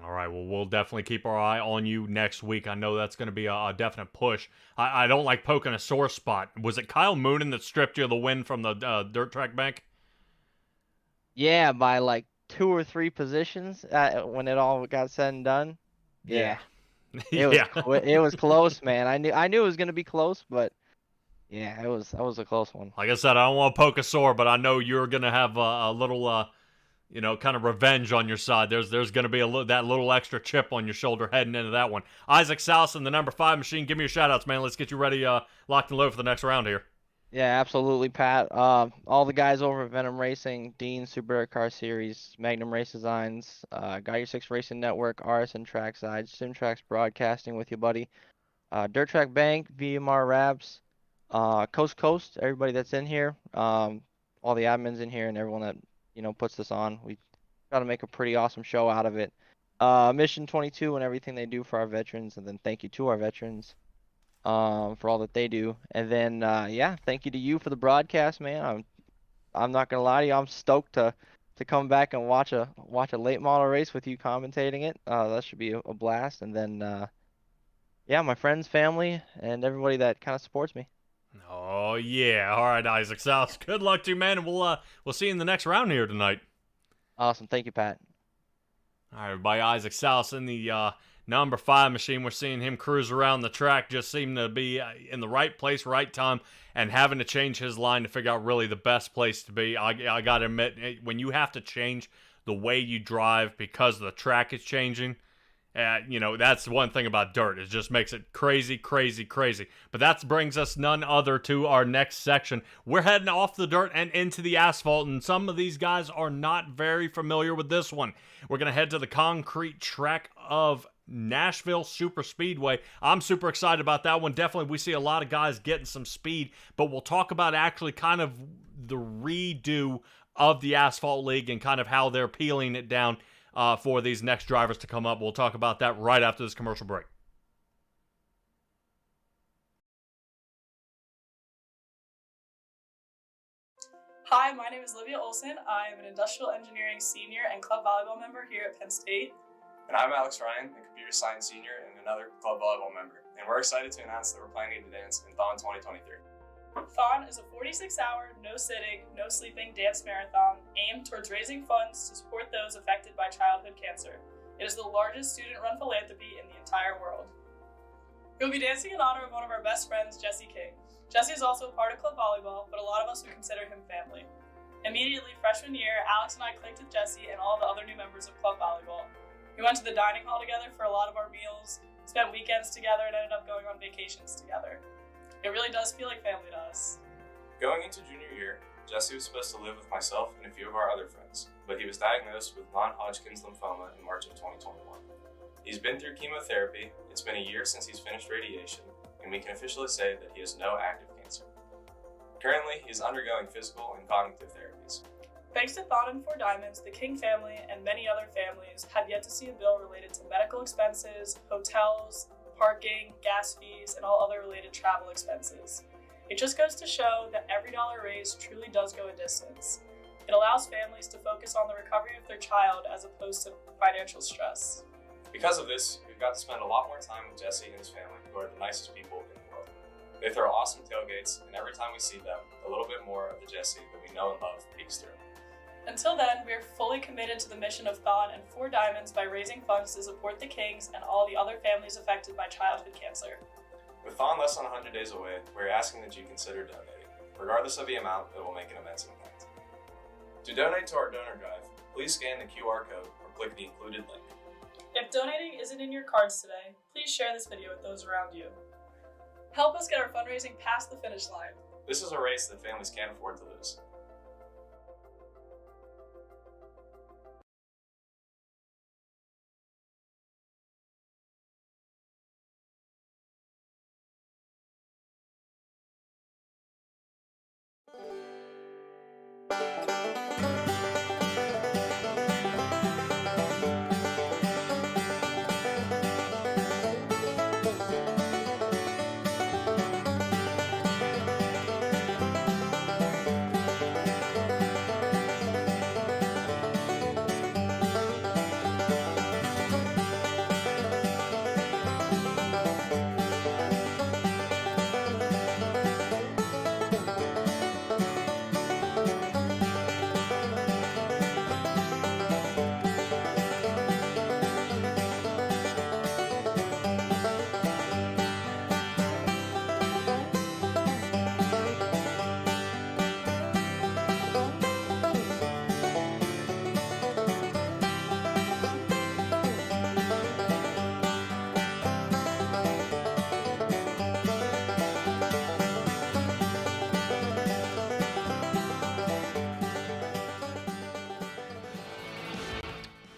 A: All right, well, we'll definitely keep our eye on you next week. I know that's going to be a definite push. I don't like poking a sore spot. Was it Kyle Moonen that stripped you of the win from the dirt track bank?
D: Yeah, by like 2 or 3 positions when it all got said and done. Yeah. It was close, man. I knew it was going to be close, but yeah, that was a close one.
A: Like I said, I don't want to poke a sore, but I know you're going to have a little kind of revenge on your side. There's going to be that little extra chip on your shoulder heading into that one. Isaac Salson, the number 5 machine. Give me your shout-outs, man. Let's get you ready, locked and loaded for the next round here.
D: Yeah, absolutely, Pat. All the guys over at Venom Racing, Dean Super Car Series, Magnum Race Designs, Got Your 6 Racing Network, RSN Trackside, Simtrax Broadcasting with you, buddy. Dirt Track Bank, VMR Raps, Coast2Coast, everybody that's in here, all the admins in here, and everyone that puts this on. We try to make a pretty awesome show out of it. Mission 22 and everything they do for our veterans, and then thank you to our veterans for all that they do. And then yeah, thank you to you for the broadcast, man. I'm not gonna lie to you, I'm stoked to come back and watch a late model race with you commentating it. That should be a blast. And then yeah, my friends, family, and everybody that kind of supports me.
A: Oh yeah. All right, Isaac South. Good luck to you, man. And we'll see you in the next round here tonight.
D: Awesome, thank you, Pat.
A: All right, by Isaac South in the number 5 machine. We're seeing him cruise around the track, just seem to be in the right place, right time, and having to change his line to figure out really the best place to be. I got to admit, when you have to change the way you drive because the track is changing, that's one thing about dirt. It just makes it crazy, crazy, crazy. But that brings us none other to our next section. We're heading off the dirt and into the asphalt, and some of these guys are not very familiar with this one. We're going to head to the concrete track of Nashville Super Speedway. I'm super excited about that one. Definitely, we see a lot of guys getting some speed, but we'll talk about actually kind of the redo of the Asphalt League and kind of how they're peeling it down for these next drivers to come up. We'll talk about that right after this commercial break.
E: Hi, my name is Livia Olson. I am an industrial engineering senior and club volleyball member here at Penn State.
F: And I'm Alex Ryan, a computer science senior and another club volleyball member. And we're excited to announce that we're planning to dance in Thon 2023.
E: Thon is a 46-hour, no sitting, no sleeping dance marathon aimed towards raising funds to support those affected by childhood cancer. It is the largest student-run philanthropy in the entire world. We'll be dancing in honor of one of our best friends, Jesse King. Jesse is also a part of club volleyball, but a lot of us would consider him family. Immediately, freshman year, Alex and I clicked with Jesse and all the other new members of club volleyball. We went to the dining hall together for a lot of our meals, spent weekends together, and ended up going on vacations together. It really does feel like family to us.
F: Going into junior year, Jesse was supposed to live with myself and a few of our other friends, but he was diagnosed with non-Hodgkin's lymphoma in March of 2021. He's been through chemotherapy, it's been a year since he's finished radiation, and we can officially say that he has no active cancer. Currently, he's undergoing physical and cognitive therapies.
E: Thanks to Thon and Four Diamonds, the King family and many other families have yet to see a bill related to medical expenses, hotels, parking, gas fees, and all other related travel expenses. It just goes to show that every dollar raised truly does go a distance. It allows families to focus on the recovery of their child as opposed to financial stress.
F: Because of this, we've got to spend a lot more time with Jesse and his family, who are the nicest people in the world. They throw awesome tailgates, and every time we see them, a little bit more of the Jesse that we know and love peeks through.
E: Until then, we are fully committed to the mission of Thon and Four Diamonds by raising funds to support the Kings and all the other families affected by childhood cancer.
F: With Thon less than 100 days away, we're asking that you consider donating. Regardless of the amount, it will make an immense impact. To donate to our donor drive, please scan the QR code or click the included link.
E: If donating isn't in your cards today, please share this video with those around you. Help us get our fundraising past the finish line.
F: This is a race that families can't afford to lose.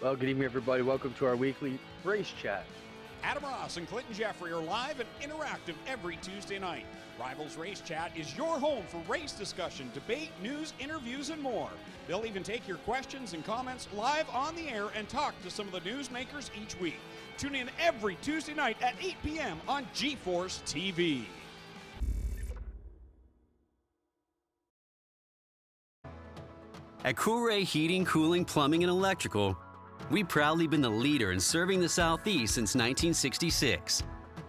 G: Well, good evening, everybody. Welcome to our weekly race chat. Adam Ross and Clinton Jeffrey are live and interactive every Tuesday night. Rivals Race Chat is your home for race discussion, debate, news, interviews, and more. They'll even take your questions and comments live on the air and talk to some of the newsmakers each week. Tune in every Tuesday night at 8 p.m. on GeForce TV.
H: At Coolray Heating, Cooling, Plumbing, and Electrical, we've proudly been the leader in serving the Southeast since 1966.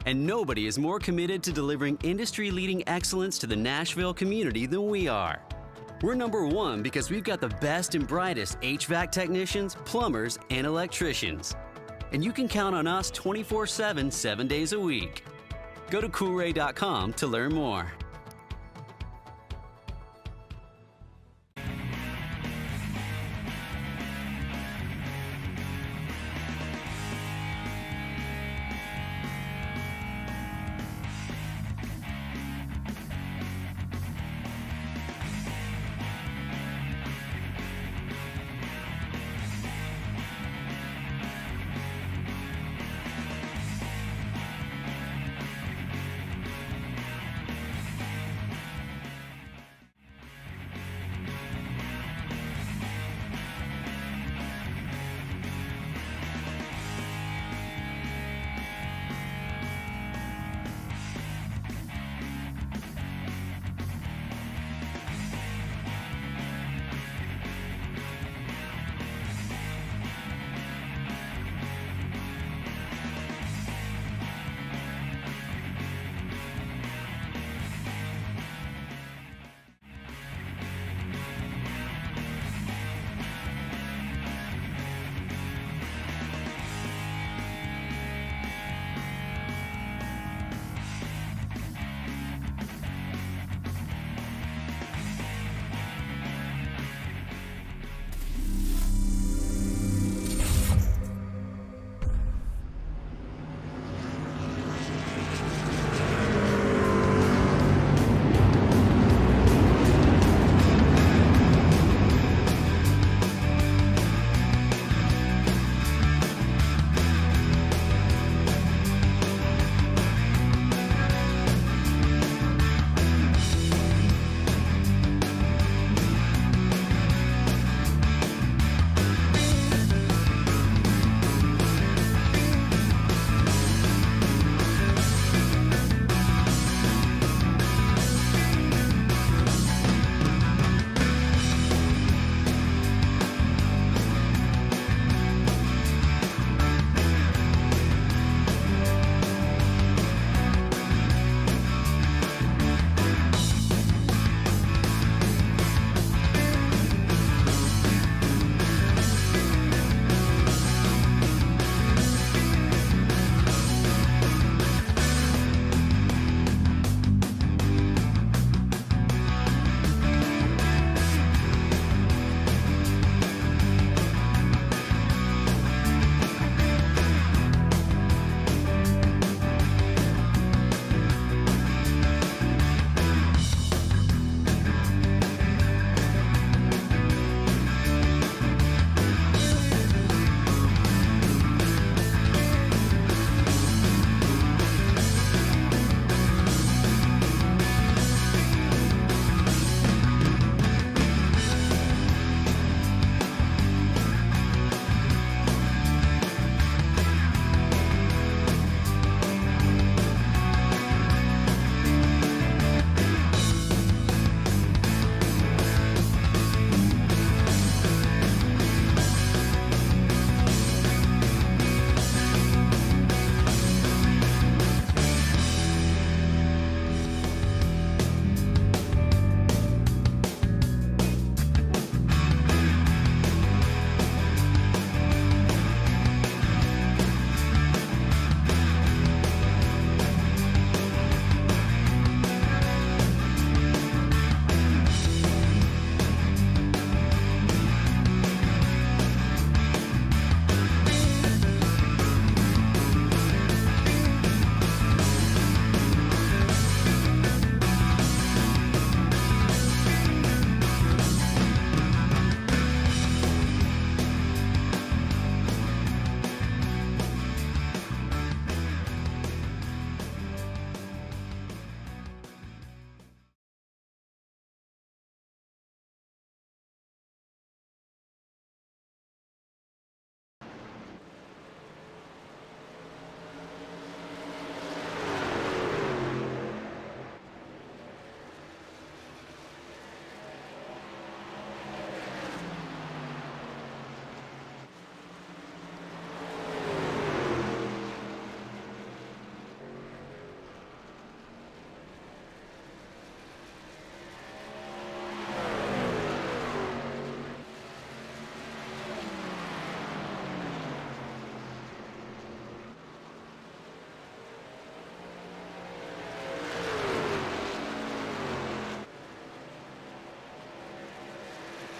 H: And nobody is more committed to delivering industry-leading excellence to the Nashville community than we are. We're number one because we've got the best and brightest HVAC technicians, plumbers, and electricians. And you can count on us 24/7, 7 days a week. Go to coolray.com to learn more.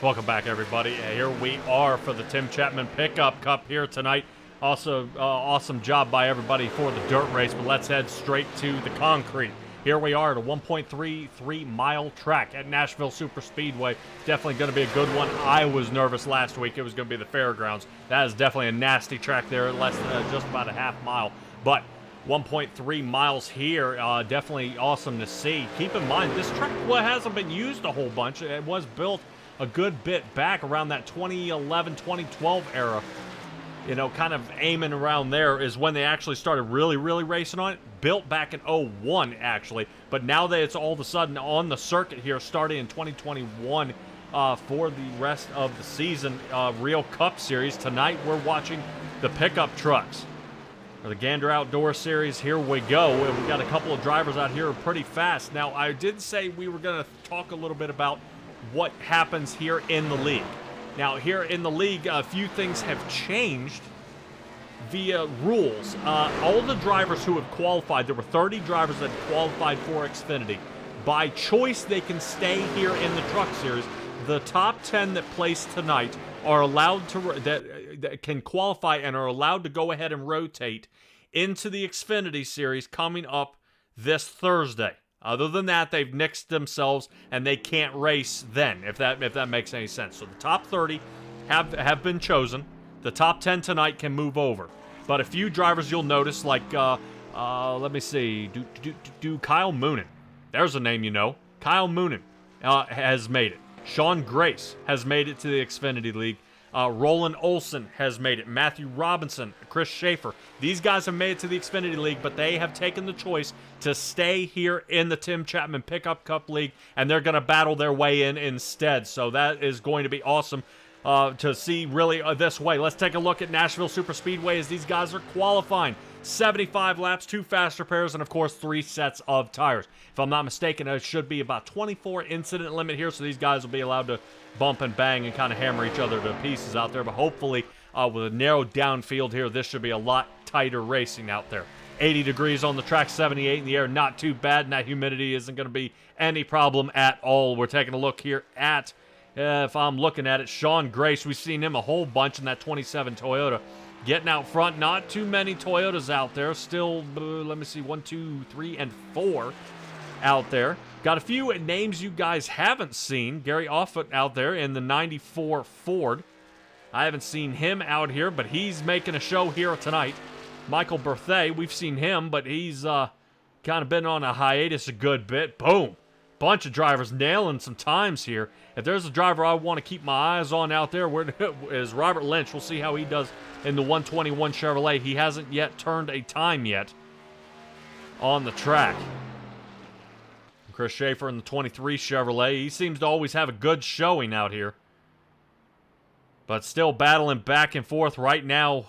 A: Welcome back, everybody. Here we are for the Tim Chapman Pickup Cup here tonight. Also, awesome job by everybody for the dirt race, but let's head straight to the concrete. Here we are at a 1.33-mile track at Nashville Super Speedway. Definitely going to be a good one. I was nervous last week. It was going to be the fairgrounds. That is definitely a nasty track there, less than just about a half mile. But 1.3 miles here, definitely awesome to see. Keep in mind, this track hasn't been used a whole bunch. It was built a good bit back around that 2011, 2012 era. You know, kind of aiming around there is when they actually started really racing on it. Built back in 01, actually. But now that it's all of a sudden on the circuit here, starting in 2021 for the rest of the season, Real Cup Series. Tonight, we're watching the pickup trucks. For the Gander Outdoor Series, here we go. We got a couple of drivers out here pretty fast. Now, I did say we were going to talk a little bit about what happens here in the league. Now, here in the league, a few things have changed via rules. All the drivers who have qualified, there were 30 drivers that qualified for Xfinity. By choice, they can stay here in the Truck Series. The top 10 that placed tonight are allowed to, that can qualify and are allowed to go ahead and rotate into the Xfinity Series coming up this Thursday. Other than that, they've nixed themselves, and they can't race then, if that makes any sense. So the top 30 have been chosen. The top 10 tonight can move over. But a few drivers you'll notice, like, let me see, Kyle Moonen. There's a name you know. Kyle Moonen has made it. Sean Grace has made it to the Xfinity League. Roland Olson has made it. Matthew Robinson, Chris Schaefer. These guys have made it to the Xfinity League, but they have taken the choice to stay here in the Tim Chapman Pickup Cup League, and they're going to battle their way in instead. So that is going to be awesome to see really this way. Let's take a look at Nashville Super Speedway as these guys are qualifying. 75 laps, 2 faster pairs, and of course 3 sets of tires. If I'm not mistaken, it should be about 24 incident limit here, so these guys will be allowed to bump and bang and kind of hammer each other to pieces out there. But hopefully, with a narrowed down field here, this should be a lot tighter racing out there. 80 degrees on the track, 78 in the air, not too bad, and that humidity isn't going to be any problem at all. We're taking a look here at, if I'm looking at it, Sean Grace. We've seen him a whole bunch in that 27 Toyota. Getting out front, not too many Toyotas out there. Still, let me see, 1, 2, 3, and 4 out there. Got a few names you guys haven't seen. Gary Offutt out there in the 94 Ford. I haven't seen him out here, but he's making a show here tonight. Michael Berthet, we've seen him, but he's kind of been on a hiatus a good bit. Boom. Bunch of drivers nailing some times here. If there's a driver I want to keep my eyes on out there, where is Robert Lynch. We'll see how he does in the 121 Chevrolet. He hasn't yet turned a time yet on the track. Chris Schaefer in the 23 Chevrolet. He seems to always have a good showing out here. But still battling back and forth right now.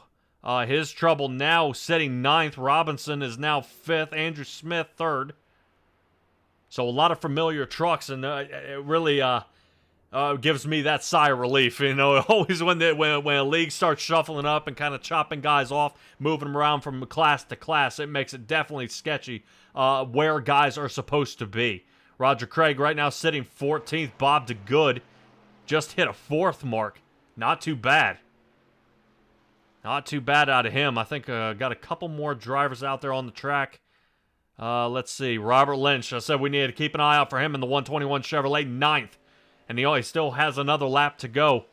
A: His trouble now sitting 9th. Robinson is now 5th. Andrew Smith 3rd. So a lot of familiar trucks, and it really gives me that sigh of relief. You know, always when a league starts shuffling up and kind of chopping guys off, moving them around from class to class, it makes it definitely sketchy where guys are supposed to be. Roger Craig right now sitting 14th. Bob DeGood just hit a 4th mark. Not too bad. Not too bad out of him. I think got a couple more drivers out there on the track. Let's see. Robert Lynch. I said we need to keep an eye out for him in the 121 Chevrolet, 9th. And he still has another lap to go.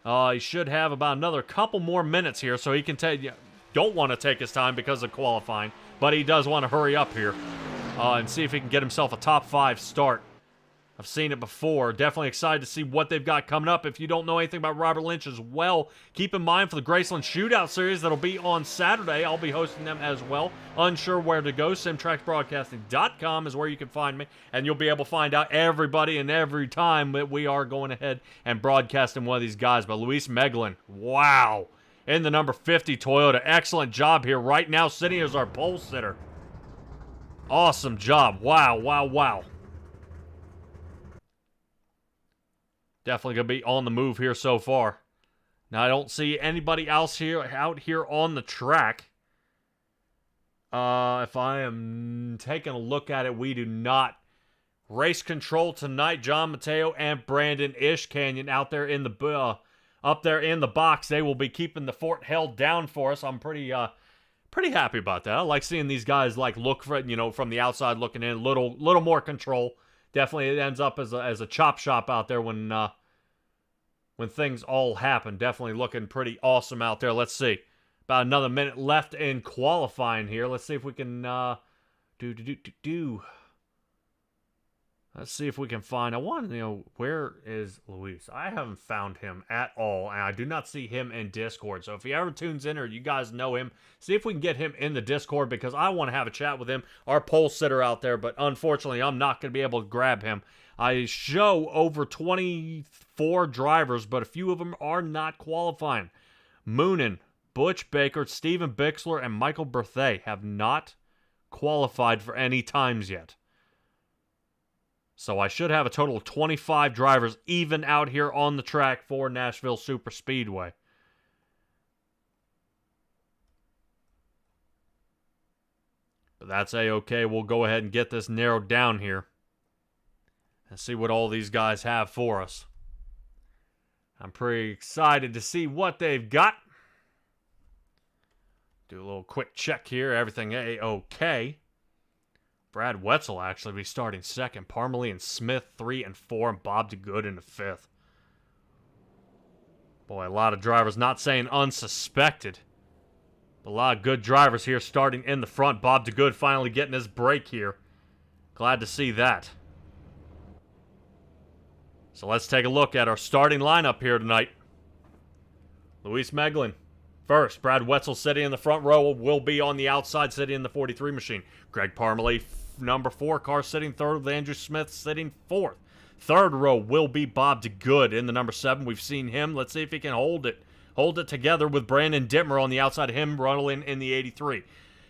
A: He should have about another couple more minutes here, so he can don't want to take his time because of qualifying, but he does want to hurry up here and see if he can get himself a top 5 start. I've seen it before. Definitely excited to see what they've got coming up. If you don't know anything about Robert Lynch as well, keep in mind for the Graceland Shootout Series that'll be on Saturday. I'll be hosting them as well. Unsure where to go, simtracksbroadcasting.com is where you can find me, and you'll be able to find out everybody and every time that we are going ahead and broadcasting one of these guys. But Luis Meglin, wow, in the number 50 Toyota. Excellent job here right now, sitting as our pole sitter. Awesome job. Wow, wow, wow. Definitely going to be on the move here so far. Now, I don't see anybody else out here on the track. If I am taking a look at it, we do not race control tonight. John Mateo and Brandon Ishkanyon out there in the up there in the box. They will be keeping the fort held down for us. I'm pretty happy about that. I like seeing these guys like look for, from the outside looking in, little more control. Definitely it ends up as a chop shop out there when things all happen. Definitely looking pretty awesome out there. Let's see. About another minute left in qualifying here. Let's see if we can Let's see if we can find. I want to know, where is Luis? I haven't found him at all, and I do not see him in Discord. So if he ever tunes in or you guys know him, see if we can get him in the Discord, because I want to have a chat with him, our pole sitter out there, but unfortunately I'm not going to be able to grab him. I show over 24 drivers, but a few of them are not qualifying. Moonen, Butch Baker, Steven Bixler, and Michael Berthet have not qualified for any times yet. So I should have a total of 25 drivers even out here on the track for Nashville Super Speedway. But that's A-okay. We'll go ahead and get this narrowed down here and see what all these guys have for us. I'm pretty excited to see what they've got. Do a little quick check here. Everything A-okay. Brad Wetzel actually be starting second. Parmalee and Smith 3 and 4, and Bob DeGood in the 5th. Boy, a lot of drivers, not saying unsuspected, but a lot of good drivers here starting in the front. Bob DeGood finally getting his break here. Glad to see that. So let's take a look at our starting lineup here tonight. Luis Meglin first. Brad Wetzel sitting in the front row, will be on the outside sitting in the 43 machine. Greg Parmalee, number 4 car, sitting third, with Andrew Smith sitting 4th. Third row will be Bob DeGood in the number 7. We've seen him. Let's see if he can hold it together with Brandon Dittmer on the outside of him, running in the 83.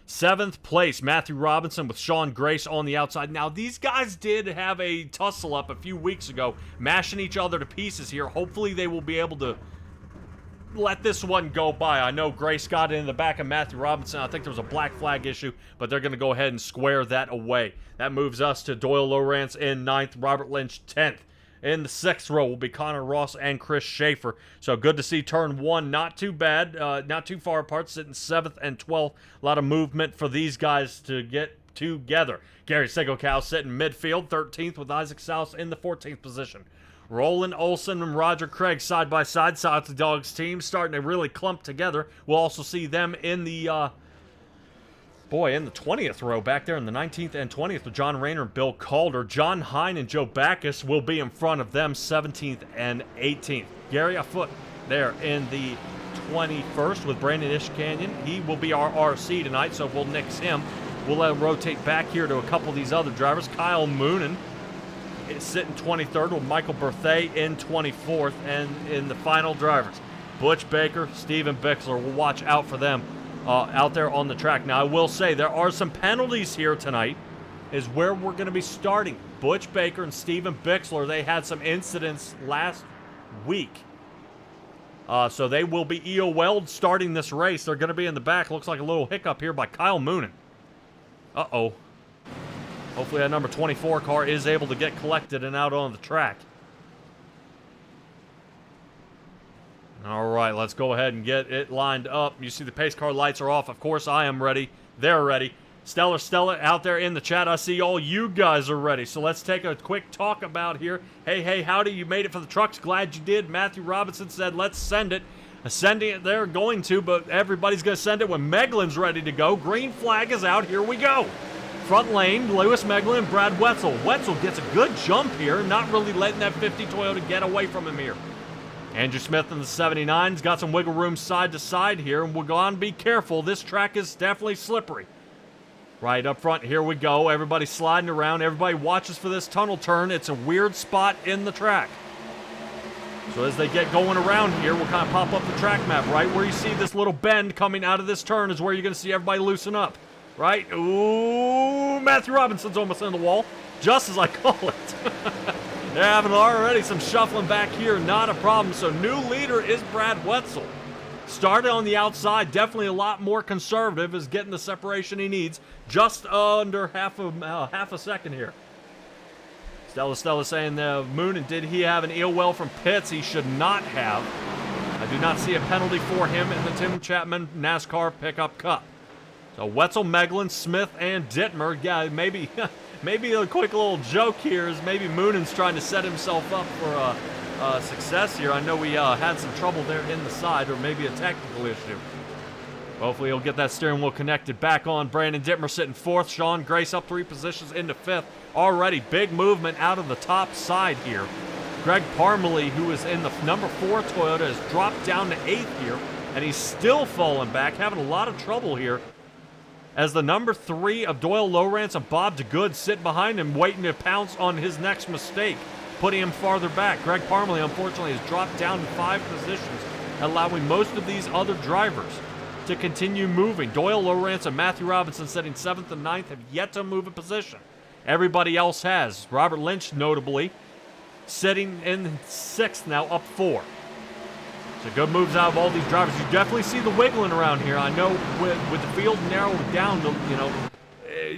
A: 7th place, Matthew Robinson with Sean Grace on the outside. Now, these guys did have a tussle up a few weeks ago, mashing each other to pieces here. Hopefully they will be able to let this one go by. I know Grace got in the back of Matthew Robinson. I think there was a black flag issue, but they're going to go ahead and square that away. That moves us to Doyle Lowrance in 9th, Robert Lynch 10th. In the 6th row will be Connor Ross and Chris Schaefer. So good to see turn 1. Not too bad. Not too far apart, sitting 7th and 12th. A lot of movement for these guys to get together. Gary Segokow sitting midfield, 13th, with Isaac Souse in the 14th position. Roland Olson and Roger Craig side by side. South the Dogs team starting to really clump together. We'll also see them in the in the 20th row back there in the 19th and 20th with John Rayner and Bill Calder. John Hine and Joe Backus will be in front of them, 17th and 18th. Gary Afoot there in the 21st with Brandon Ishkanyon. He will be our RC tonight, so we'll nix him. We'll let him rotate back here to a couple of these other drivers. Kyle Moonen is sitting 23rd with Michael Berthet in 24th. And in the final drivers, Butch Baker, Steven Bixler. We'll watch out for them out there on the track. Now, I will say there are some penalties here tonight, is where we're going to be starting. Butch Baker and Steven Bixler, they had some incidents last week. So they will be EOL'd starting this race. They're going to be in the back. Looks like a little hiccup here by Kyle Moonen. Uh-oh. Hopefully that number 24 car is able to get collected and out on the track. All right, let's go ahead and get it lined up. You see the pace car lights are off. Of course, I am ready. They're ready. Stellar Stella out there in the chat. I see all you guys are ready. So let's take a quick talk about here. Hey, howdy, you made it for the trucks. Glad you did. Matthew Robinson said, let's send it. Sending it, they're going to, but everybody's going to send it when Meglin's ready to go. Green flag is out. Here we go. Front lane, Lewis Meglin and Brad Wetzel. Wetzel gets a good jump here, not really letting that 50 Toyota get away from him here. Andrew Smith in the 79's got some wiggle room side to side here, and we're going to be careful. This track is definitely slippery. Right up front, here we go. Everybody sliding around. Everybody watches for this tunnel turn. It's a weird spot in the track. So as they get going around here, we'll kind of pop up the track map. Right where you see this little bend coming out of this turn is where you're going to see everybody loosen up. Right? Ooh, Matthew Robinson's almost in the wall, just as I call it. They're having already some shuffling back here, not a problem. So new leader is Brad Wetzel. Started on the outside, definitely a lot more conservative, is getting the separation he needs. Just under half a second here. Stella saying Moonen, did he have an eel well from pits? He should not have. I do not see a penalty for him in the Tim Chapman NASCAR Pickup Cup. So Wetzel, Meglin, Smith, and Dittmer. Yeah, maybe maybe a quick little joke here is maybe Moonen's trying to set himself up for success here. I know we had some trouble there in the side, or maybe a technical issue. Hopefully he'll get that steering wheel connected back on. Brandon Dittmer sitting 4th. Sean Grace up 3 positions into 5th. Already big movement out of the top side here. Greg Parmalee, who is in the number 4 Toyota, has dropped down to 8th here, and he's still falling back, having a lot of trouble here. As the number 3 of Doyle Lowrance and Bob DeGood sit behind him, waiting to pounce on his next mistake, putting him farther back. Greg Parmalee, unfortunately, has dropped down to 5 positions, allowing most of these other drivers to continue moving. Doyle Lowrance and Matthew Robinson sitting 7th and 9th have yet to move a position. Everybody else has. Robert Lynch, notably, sitting in 6th now, up 4. So good moves out of all these drivers. You definitely see the wiggling around here. I know with the field narrowed down to,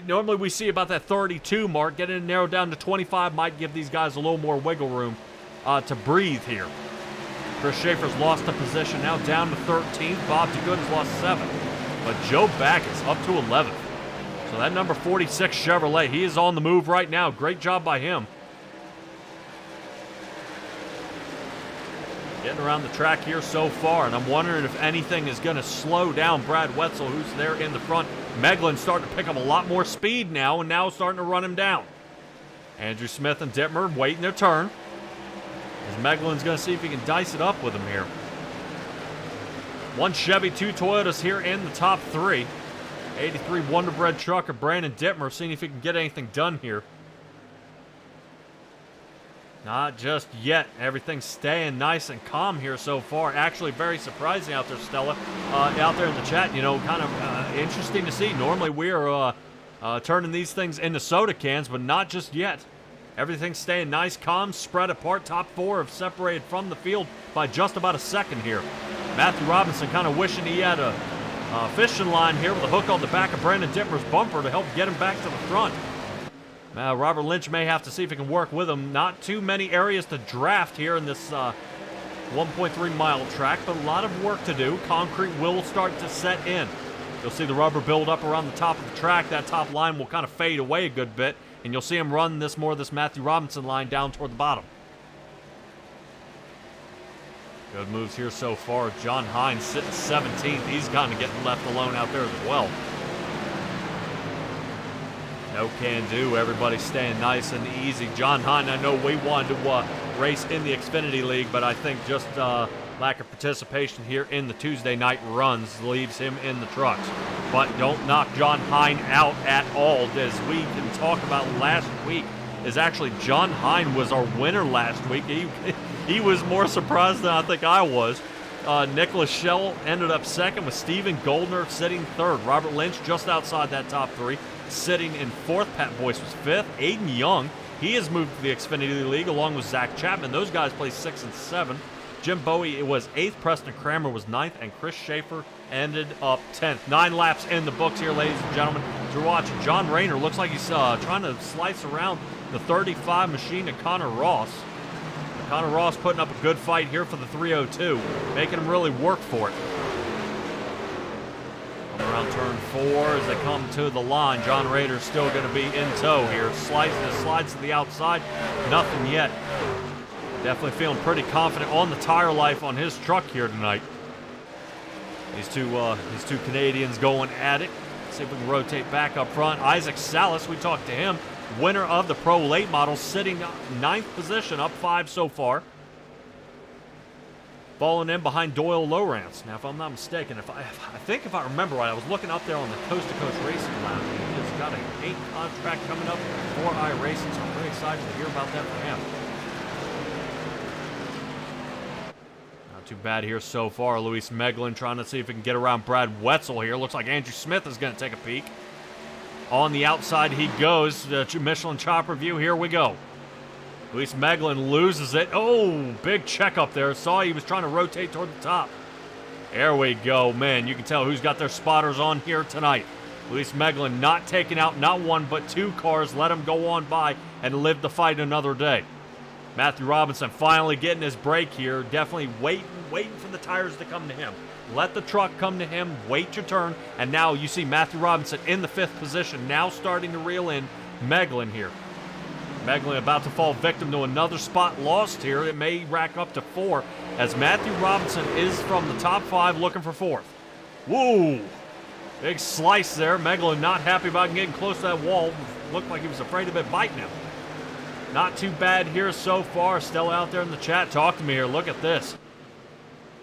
A: normally we see about that 32 mark. Getting it narrowed down to 25 might give these guys a little more wiggle room to breathe here. Chris Schaefer's lost a position now, down to 13th. Bob DeGood has lost 7th. But Joe Backus up to 11th. So that number 46 Chevrolet, he is on the move right now. Great job by him. Getting around the track here so far, and I'm wondering if anything is going to slow down Brad Wetzel, who's there in the front. Meglin's starting to pick up a lot more speed now, and now starting to run him down. Andrew Smith and Dittmer waiting their turn. As Meglin's going to see if he can dice it up with him here. 1 Chevy, 2 Toyotas here in the top 3. 83 Wonder Bread truck of Brandon Dittmer, seeing if he can get anything done here. Not just yet. Everything's staying nice and calm here so far. Actually, very surprising out there, Stella. Out there in the chat, kind of interesting to see. Normally, we're turning these things into soda cans, but not just yet. Everything's staying nice, calm, spread apart. Top 4 have separated from the field by just about a second here. Matthew Robinson kind of wishing he had a fishing line here with a hook on the back of Brandon Dittmer's bumper to help get him back to the front. Robert Lynch may have to see if he can work with him. Not too many areas to draft here in this 1.3 mile track, but a lot of work to do. Concrete will start to set in. You'll see the rubber build up around the top of the track. That top line will kind of fade away a good bit, and you'll see him run this Matthew Robinson line down toward the bottom. Good moves here so far. John Hines sitting 17th. He's kind of getting left alone out there as well. No can do. Everybody's staying nice and easy. John Hine, I know we wanted to race in the Xfinity League, but I think just lack of participation here in the Tuesday night runs leaves him in the trucks. But don't knock John Hine out at all. As we can talk about last week, is actually John Hine was our winner last week. He was more surprised than I think I was. Nicholas Schell ended up 2nd with Steven Goldner sitting 3rd. Robert Lynch just outside that top 3. Sitting in 4th, Pat Boyce was 5th. Aiden Young, he has moved to the Xfinity League along with Zach Chapman. Those guys placed 6 and 7. Jim Bowie was 8th, Preston Kramer was 9th, and Chris Schaefer ended up 10th. 9 laps in the books here, ladies and gentlemen. As we're watching, John Rayner looks like he's trying to slice around the 35 machine to Connor Ross. Connor Ross putting up a good fight here for the 302, making him really work for it. Around turn 4 as they come to the line. John Rader's still going to be in tow here. Slides to the outside. Nothing yet. Definitely feeling pretty confident on the tire life on his truck here tonight. These two Canadians going at it. See if we can rotate back up front. Isaac Salas, we talked to him. Winner of the Pro Late Model, sitting 9th position, up 5 so far. Falling in behind Doyle Lowrance. Now, if I'm not mistaken, if I remember right, I was looking up there on the Coast2Coast Racing Lounge. He's got a paint contract coming up for iRacing, so I'm very excited to hear about that for him. Not too bad here so far. Luis Meglin trying to see if he can get around Brad Wetzel here. Looks like Andrew Smith is going to take a peek. On the outside he goes. Michelin chopper view. Here we go. Luis Meglin loses it. Oh, big check up there. Saw he was trying to rotate toward the top. There we go. Man, you can tell who's got their spotters on here tonight. Luis Meglin not taking out not one but two cars. Let him go on by and live the fight another day. Matthew Robinson finally getting his break here. Definitely waiting for the tires to come to him. Let the truck come to him. Wait your turn. And now you see Matthew Robinson in the 5th position. Now starting to reel in Meglin here. Meglin about to fall victim to another spot lost here. It may rack up to 4 as Matthew Robinson is from the top 5 looking for 4th. Woo! Big slice there. Meglin not happy about getting close to that wall. Looked like he was afraid of it biting him. Not too bad here so far. Stella out there in the chat, talk to me here. Look at this.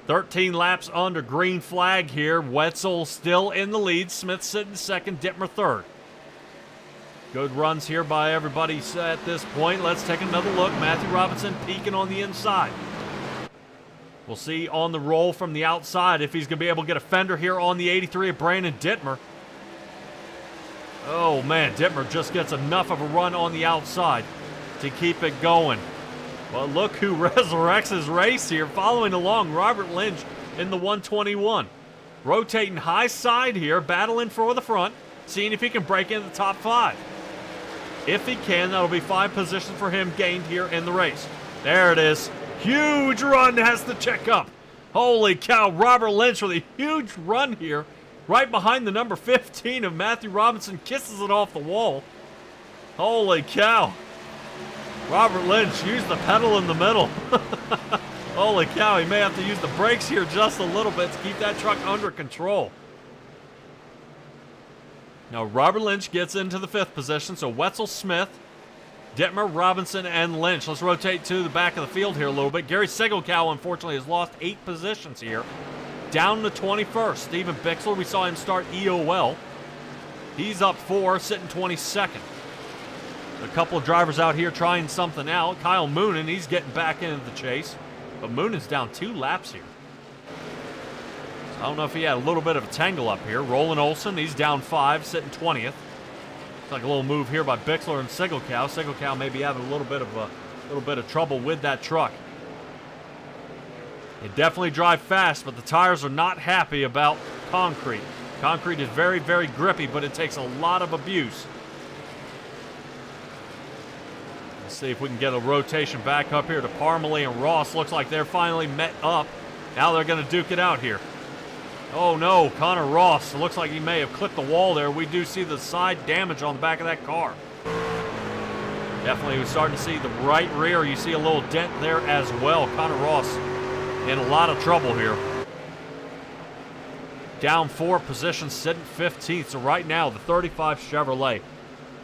A: 13 laps under green flag here. Wetzel still in the lead. Smith sitting 2nd, Dittmer 3rd. Good runs here by everybody at this point. Let's take another look. Matthew Robinson peeking on the inside. We'll see on the roll from the outside if he's going to be able to get a fender here on the 83 of Brandon Dittmer. Oh, man, Dittmer just gets enough of a run on the outside to keep it going. Well, look who resurrects his race here. Following along, Robert Lynch in the 121. Rotating high side here, battling for the front, seeing if he can break into the top 5. If he can, that'll be 5 positions for him gained here in the race. There it is. Huge run has to check up. Holy cow, Robert Lynch with a huge run here. Right behind the number 15 of Matthew Robinson, kisses it off the wall. Holy cow. Robert Lynch used the pedal in the middle. Holy cow, he may have to use the brakes here just a little bit to keep that truck under control. Now, Robert Lynch gets into the 5th position, so Wetzel, Smith, Dittmer, Robinson, and Lynch. Let's rotate to the back of the field here a little bit. Gary Sigelkow, unfortunately, has lost 8 positions here. Down to 21st. Steven Bixler, we saw him start EOL. He's up 4, sitting 22nd. A couple of drivers out here trying something out. Kyle Moonen, he's getting back into the chase. But Moonen's down 2 laps here. I don't know if he had a little bit of a tangle up here. Roland Olson, he's down 5, sitting 20th. Looks like a little move here by Bixler and Sigelkow. Sigelkow may be having a little bit of trouble with that truck. They definitely drive fast, but the tires are not happy about concrete. Concrete is very, very grippy, but it takes a lot of abuse. Let's see if we can get a rotation back up here to Parmalee and Ross. Looks like they're finally met up. Now they're going to duke it out here. Oh no, Connor Ross. It looks like he may have clipped the wall there. We do see the side damage on the back of that car. Definitely we're starting to see the right rear. You see a little dent there as well. Connor Ross in a lot of trouble here. Down 4 positions, sitting 15th. So right now, the 35 Chevrolet.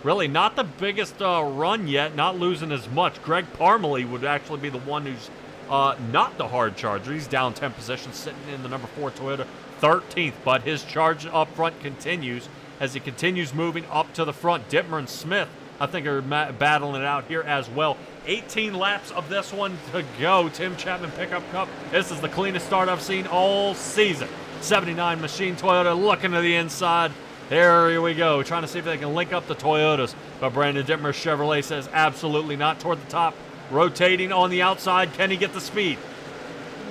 A: Really not the biggest run yet, not losing as much. Greg Parmalee would actually be the one who's not the hard charger. He's down 10 positions, sitting in the number 4 Toyota, 13th. But his charge up front continues as he continues moving up to the front. Dittmer and Smith, I think, are battling it out here as well. 18 laps of this one to go. Tim Chapman Pickup Cup. This is the cleanest start I've seen all season. 79 Machine Toyota looking to the inside. There we go. Trying to see if they can link up the Toyotas. But Brandon Dittmer Chevrolet says absolutely not. Toward the top. Rotating on the outside. Can he get the speed?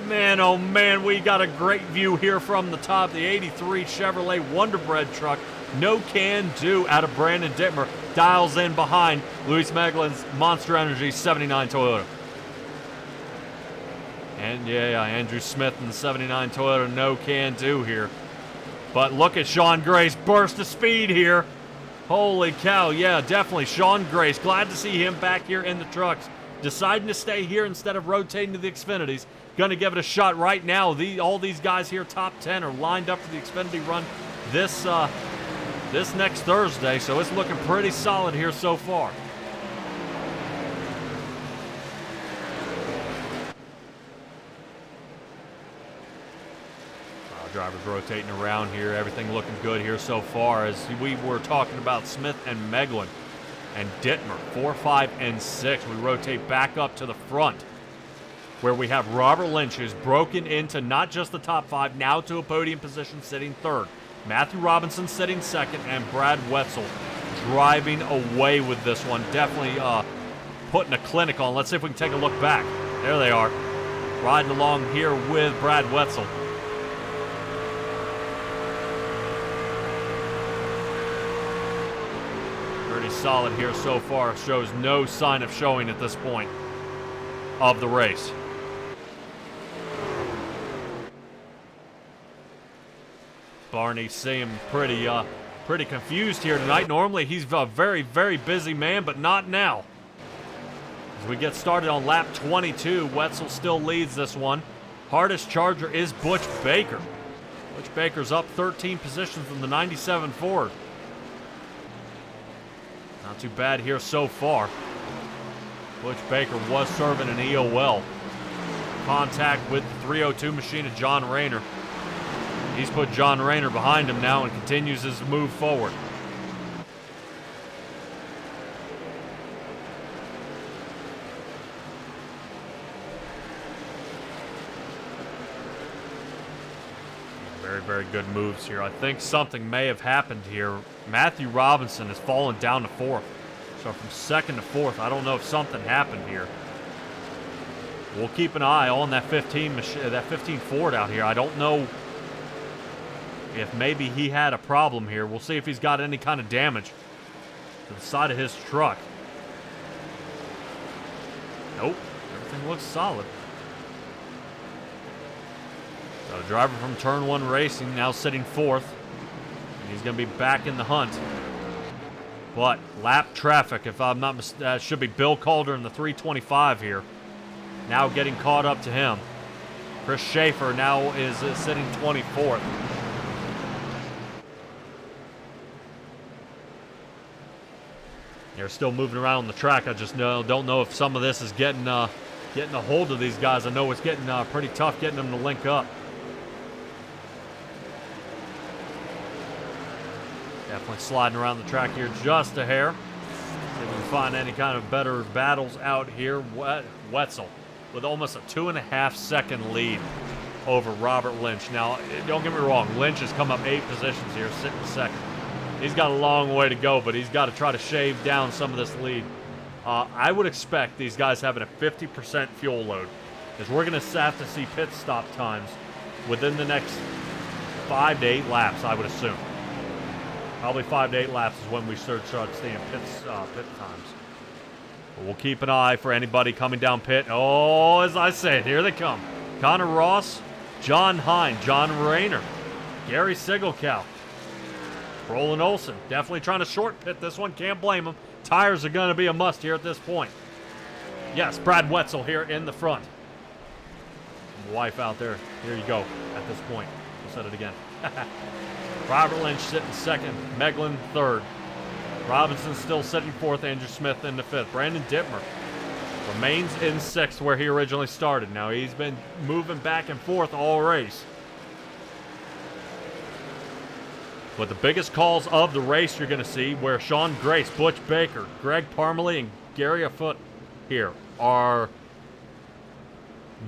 A: Man, oh man, we got a great view here from the top. The 83 Chevrolet Wonderbread truck. No can do out of Brandon Dittmer. Dials in behind Luis Meglin's Monster Energy 79 Toyota. And yeah, Andrew Smith in the 79 Toyota, no can do here. But look at Sean Gray's burst of speed here. Holy cow, yeah, definitely Sean Grace. Glad to see him back here in the trucks. Deciding to stay here instead of rotating to the Xfinities. Going to give it a shot right now. All these guys here, top 10, are lined up for the Xfinity run this next Thursday, so it's looking pretty solid here so far. Drivers rotating around here. Everything looking good here so far as we were talking about Smith and Meglin and Dittmer, 4, 5, and 6. We rotate back up to the front where we have Robert Lynch, who's broken into not just the top 5, now to a podium position, sitting 3rd. Matthew Robinson sitting 2nd, and Brad Wetzel driving away with this one. Definitely putting a clinic on. Let's see if we can take a look back. There they are, riding along here with Brad Wetzel. Pretty solid here so far. Shows no sign of showing at this point of the race. Barney seemed pretty confused here tonight. Normally he's a very, very busy man, but not now. As we get started on lap 22, Wetzel still leads this one. Hardest charger is Butch Baker. Butch Baker's up 13 positions from the 97 Ford. Not too bad here so far. Butch Baker was serving an EOL. Contact with the 302 machine of John Rayner. He's put John Rayner behind him now and continues his move forward. Very, very good moves here. I think something may have happened here. Matthew Robinson has fallen down to 4th. So from 2nd to 4th, I don't know if something happened here. We'll keep an eye on that 15 Ford out here. I don't know if maybe he had a problem here. We'll see if he's got any kind of damage to the side of his truck. Nope, everything looks solid. So driver from Turn 1 Racing now sitting 4th. And he's going to be back in the hunt. But lap traffic, if I'm not mistaken, should be Bill Calder in the 325 here. Now getting caught up to him. Chris Schaefer now is sitting 24th. They're still moving around on the track. I just don't know if some of this is getting a hold of these guys. I know it's getting pretty tough getting them to link up. Definitely sliding around the track here just a hair. See if we can find any kind of better battles out here. Wetzel with almost a 2.5 second lead over Robert Lynch. Now, don't get me wrong. Lynch has come up 8 positions here, sitting 2nd. He's got a long way to go, but he's got to try to shave down some of this lead. I would expect these guys having a 50% fuel load, because we're going to have to see pit stop times within the next 5 to 8 laps, I would assume. Probably 5 to 8 laps is when we start seeing pit times. But we'll keep an eye for anybody coming down pit. Oh, as I said, here they come. Connor Ross, John Hine, John Rayner, Gary Sigelkow, Roland Olson. Definitely trying to short pit this one. Can't blame him. Tires are going to be a must here at this point. Yes, Brad Wetzel here in the front. Wife out there. Here you go at this point. We'll set it again. Robert Lynch sitting 2nd. Meglin 3rd. Robinson still sitting 4th. Andrew Smith in the 5th. Brandon Dittmer remains in 6th where he originally started. Now he's been moving back and forth all race. But the biggest calls of the race you're going to see where Sean Grace, Butch Baker, Greg Parmalee, and Gary Afoot here are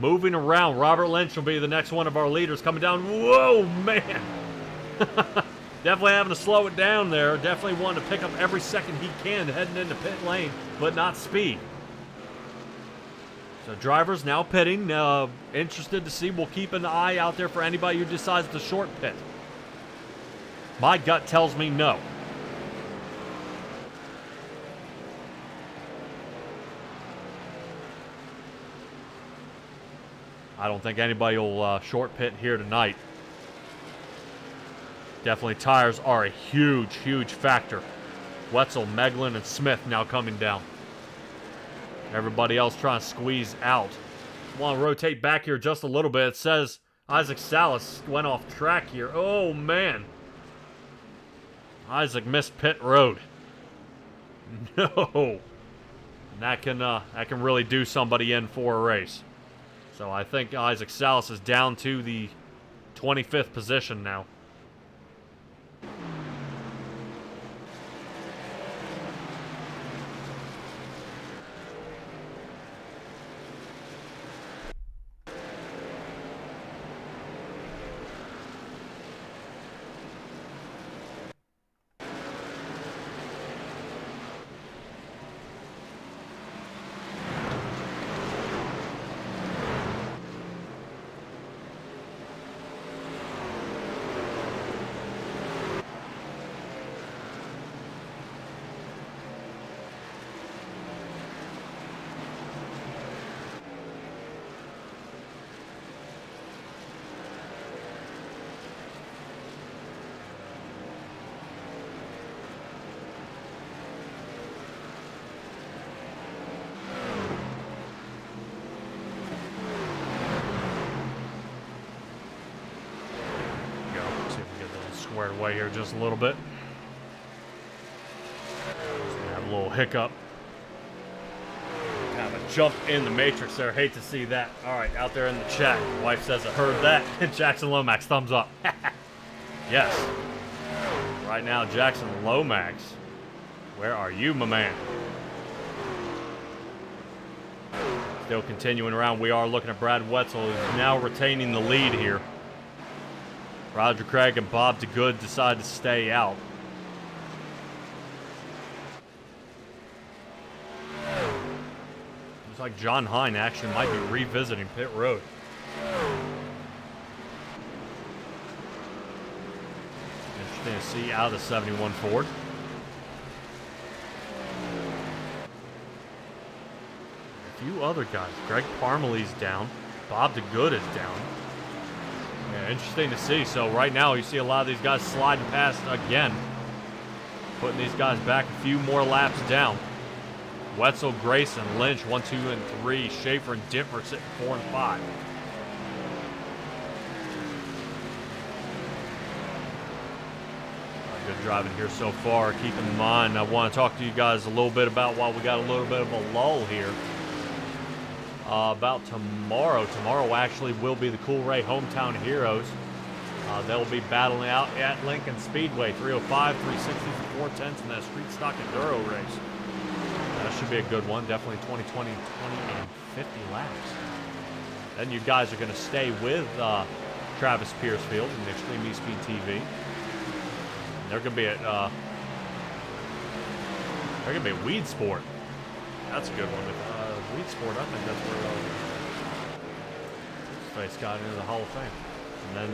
A: moving around. Robert Lynch will be the next one of our leaders coming down. Whoa, man. Definitely having to slow it down there. Definitely wanting to pick up every second he can heading into pit lane, but not speed. So drivers now pitting. Interested to see. We'll keep an eye out there for anybody who decides to short pit. My gut tells me no. I don't think anybody will short pit here tonight. Definitely tires are a huge, huge factor. Wetzel, Meglin, and Smith now coming down. Everybody else trying to squeeze out. Want to rotate back here just a little bit. It says Isaac Salas went off track here. Oh, man. Isaac missed pit road. No. And that can really do somebody in for a race. So I think Isaac Salas is down to the 25th position now. squared away here just a little bit. Have a little hiccup. Kind of a jump in the matrix there. Hate to see that. All right, out there in the chat. Wife says I heard that. Jackson Lomax, thumbs up. Yes. Right now, Jackson Lomax. Where are you, my man? Still continuing around. We are looking at Brad Wetzel, who's now retaining the lead here. Roger Craig and Bob DeGood decide to stay out. Looks like John Hine actually might be revisiting pit road. Interesting to see out of the 71 Ford. A few other guys. Greg Parmalee's down. Bob DeGood is down. Yeah, interesting to see. So right now you see a lot of these guys sliding past again. Putting these guys back a few more laps down. Wetzel, Grayson, Lynch, 1, 2, and 3. Schaefer and Dittmer sitting 4 and 5. Good driving here so far. Keep in mind, I want to talk to you guys a little bit about while we got a little bit of a lull here. About tomorrow. Tomorrow actually will be the Cool Ray Hometown Heroes. They'll be battling out at Lincoln Speedway, 305, 360s, and 410s in that street stock enduro race. That should be a good one. Definitely 20, 20, 20, and 50 laps. Then you guys are going to stay with Travis Piercefield in the Extreme E-Speed TV. And they're going to be at Weed Sport. That's a good one. Weed Sport, I think that's where this face got into the Hall of Fame. And then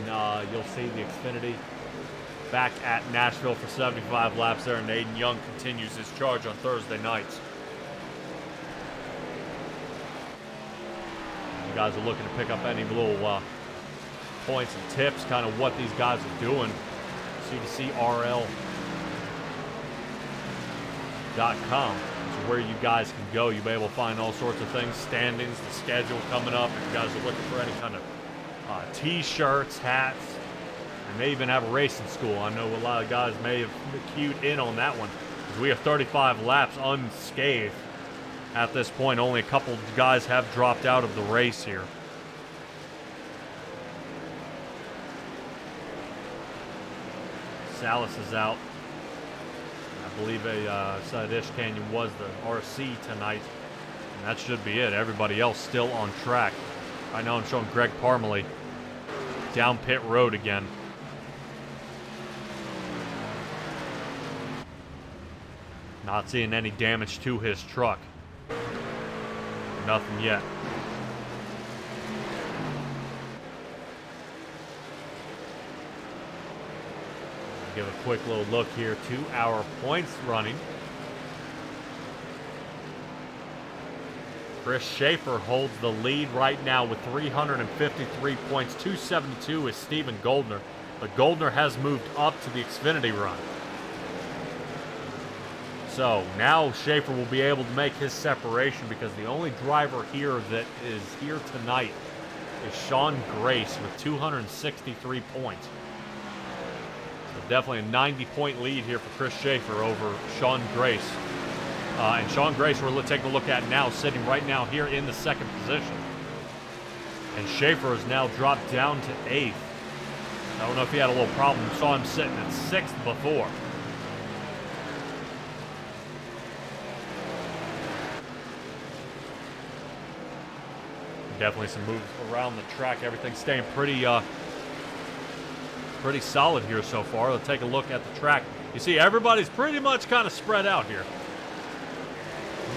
A: you'll see the Xfinity back at Nashville for 75 laps there, and Aiden Young continues his charge on Thursday nights. You guys are looking to pick up any little points and tips, kind of what these guys are doing. CDCRL.com is where you guys can go. You'll be able to find all sorts of things, standings, the schedule coming up. If you guys are looking for any kind of t-shirts, hats, and may even have a racing school. I know a lot of guys may have queued in on that one, because we have 35 laps unscathed at this point. Only a couple of guys have dropped out of the race here. Salas is out. I believe Sadish Canyon was the RC tonight, and that should be it. Everybody else still on track. Right now I'm showing Greg Parmalee down pit road again. Not seeing any damage to his truck. Nothing yet. Give a quick little look here to our points running. Chris Schaefer holds the lead right now with 353 points. 272 is Stephen Goldner, but Goldner has moved up to the Xfinity run. So now Schaefer will be able to make his separation, because the only driver here that is here tonight is Sean Grace with 263 points. So definitely a 90-point lead here for Chris Schaefer over Sean Grace. And Sean Grace we're taking a look at now, sitting right now here in the second position. And Schaefer has now dropped down to 8th. I don't know if he had a little problem. Saw him sitting at 6th before. Definitely some moves around the track. Everything's staying pretty solid here so far. Let's take a look at the track. You see everybody's pretty much kind of spread out here.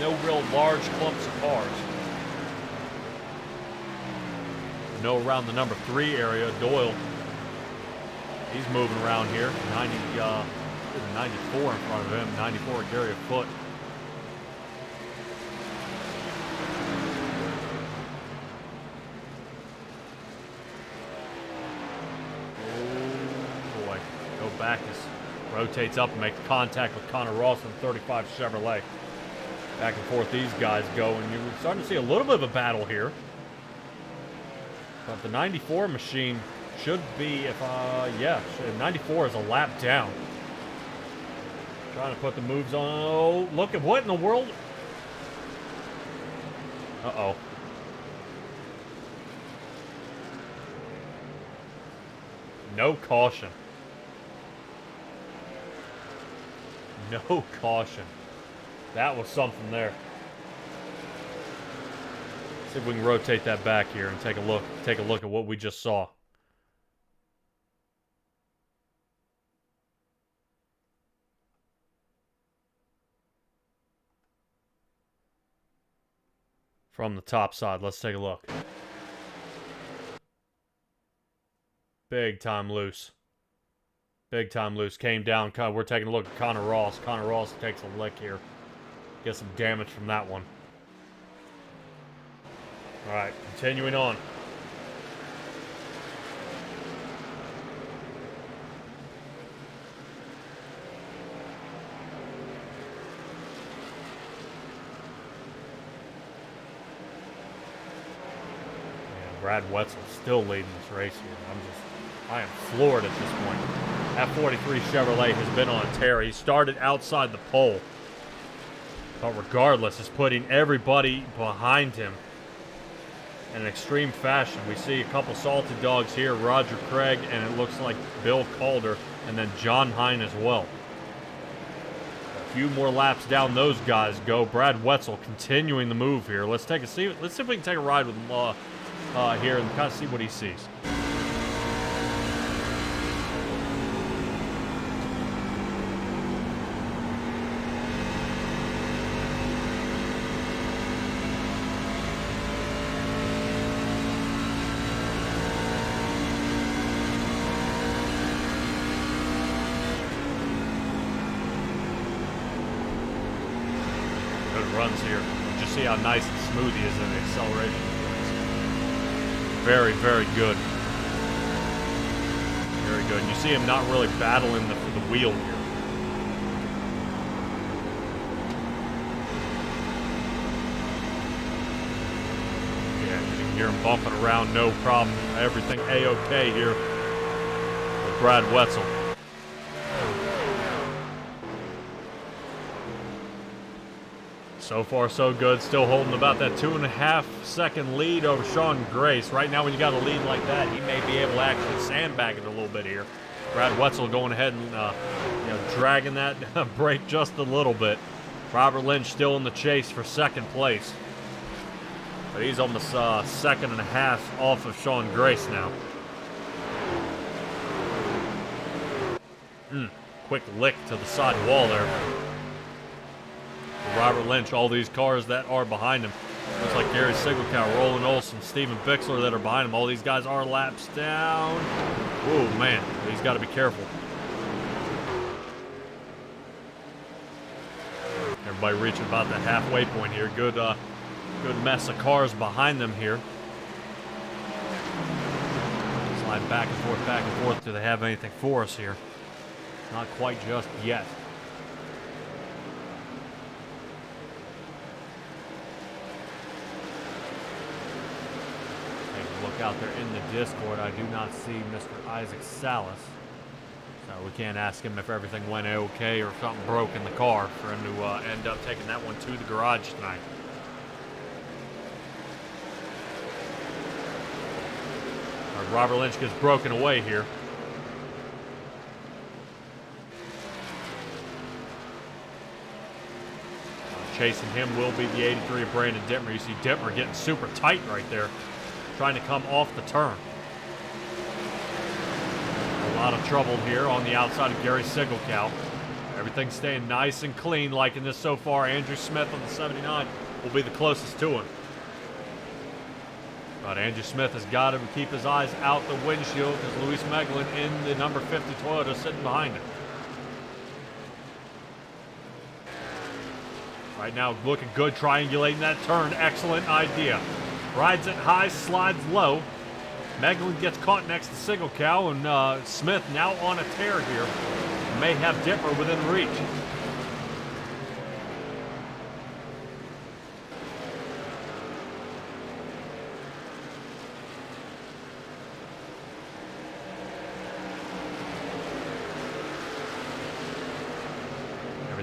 A: No real large clumps of cars. No around the number 3 area. Doyle, he's moving around here. 94 in front of him. 94 Gary Foot. Oh boy. Go back. This rotates up and makes contact with Connor Ross in 35 Chevrolet. Back and forth these guys go, and you're starting to see a little bit of a battle here. But the 94 machine should be, if, yeah, 94 is a lap down. Trying to put the moves on. Oh, look at what in the world? Uh-oh. No caution. No caution. That was something there. See if we can rotate that back here and take a look at what we just saw. From the top side, let's take a look. Big time loose. Big time loose. Came down. We're taking a look at Connor Ross. Connor Ross takes a lick here. Gets some damage from that one. Alright, continuing on. Brad Wetzel's still leading this race here. I am floored at this point. That 43 Chevrolet has been on a tear. He started outside the pole, but regardless, is putting everybody behind him in an extreme fashion. We see a couple salty dogs here, Roger Craig, and it looks like Bill Calder, and then John Hine as well. A few more laps down those guys go. Brad Wetzel continuing the move here. Let's see if we can take a ride with here and kind of see what he sees. Good runs here. Just see how nice and smooth he is in the acceleration. Very, very good. Very good. And you see him not really battling the wheel here. Yeah, you can hear him bumping around, no problem. Everything A-OK here with Brad Wetzel. So far, so good. Still holding about that 2.5 second lead over Sean Grace. Right now, when you got a lead like that, he may be able to actually sandbag it a little bit here. Brad Wetzel going ahead and dragging that brake just a little bit. Robert Lynch still in the chase for second place. But he's almost a second and a half off of Sean Grace now. Quick lick to the side wall there. Robert Lynch, all these cars that are behind him. Looks like Gary Sigelkow, Roland Olson, Steven Bixler that are behind him. All these guys are laps down. Oh, man. He's got to be careful. Everybody reaching about the halfway point here. Good mess of cars behind them here. Slide back and forth. Do they have anything for us here? Not quite just yet. Look out there in the Discord. I do not see Mr. Isaac Salas. So we can't ask him if everything went okay or if something broke in the car for him to end up taking that one to the garage tonight. All right, Robert Lynch gets broken away here. Chasing him will be the 83 of Brandon Dittmer. You see Dittmer getting super tight right there, trying to come off the turn. A lot of trouble here on the outside of Gary Sigelkow. Everything's staying nice and clean, liking this so far. Andrew Smith on the 79 will be the closest to him. But Andrew Smith has got to keep his eyes out the windshield because Luis Meglin in the number 50 Toyota sitting behind him. Right now, looking good, triangulating that turn. Excellent idea. Rides it high, slides low. Meglin gets caught next to Sigelkow, and Smith now on a tear here. May have Dittmer within reach.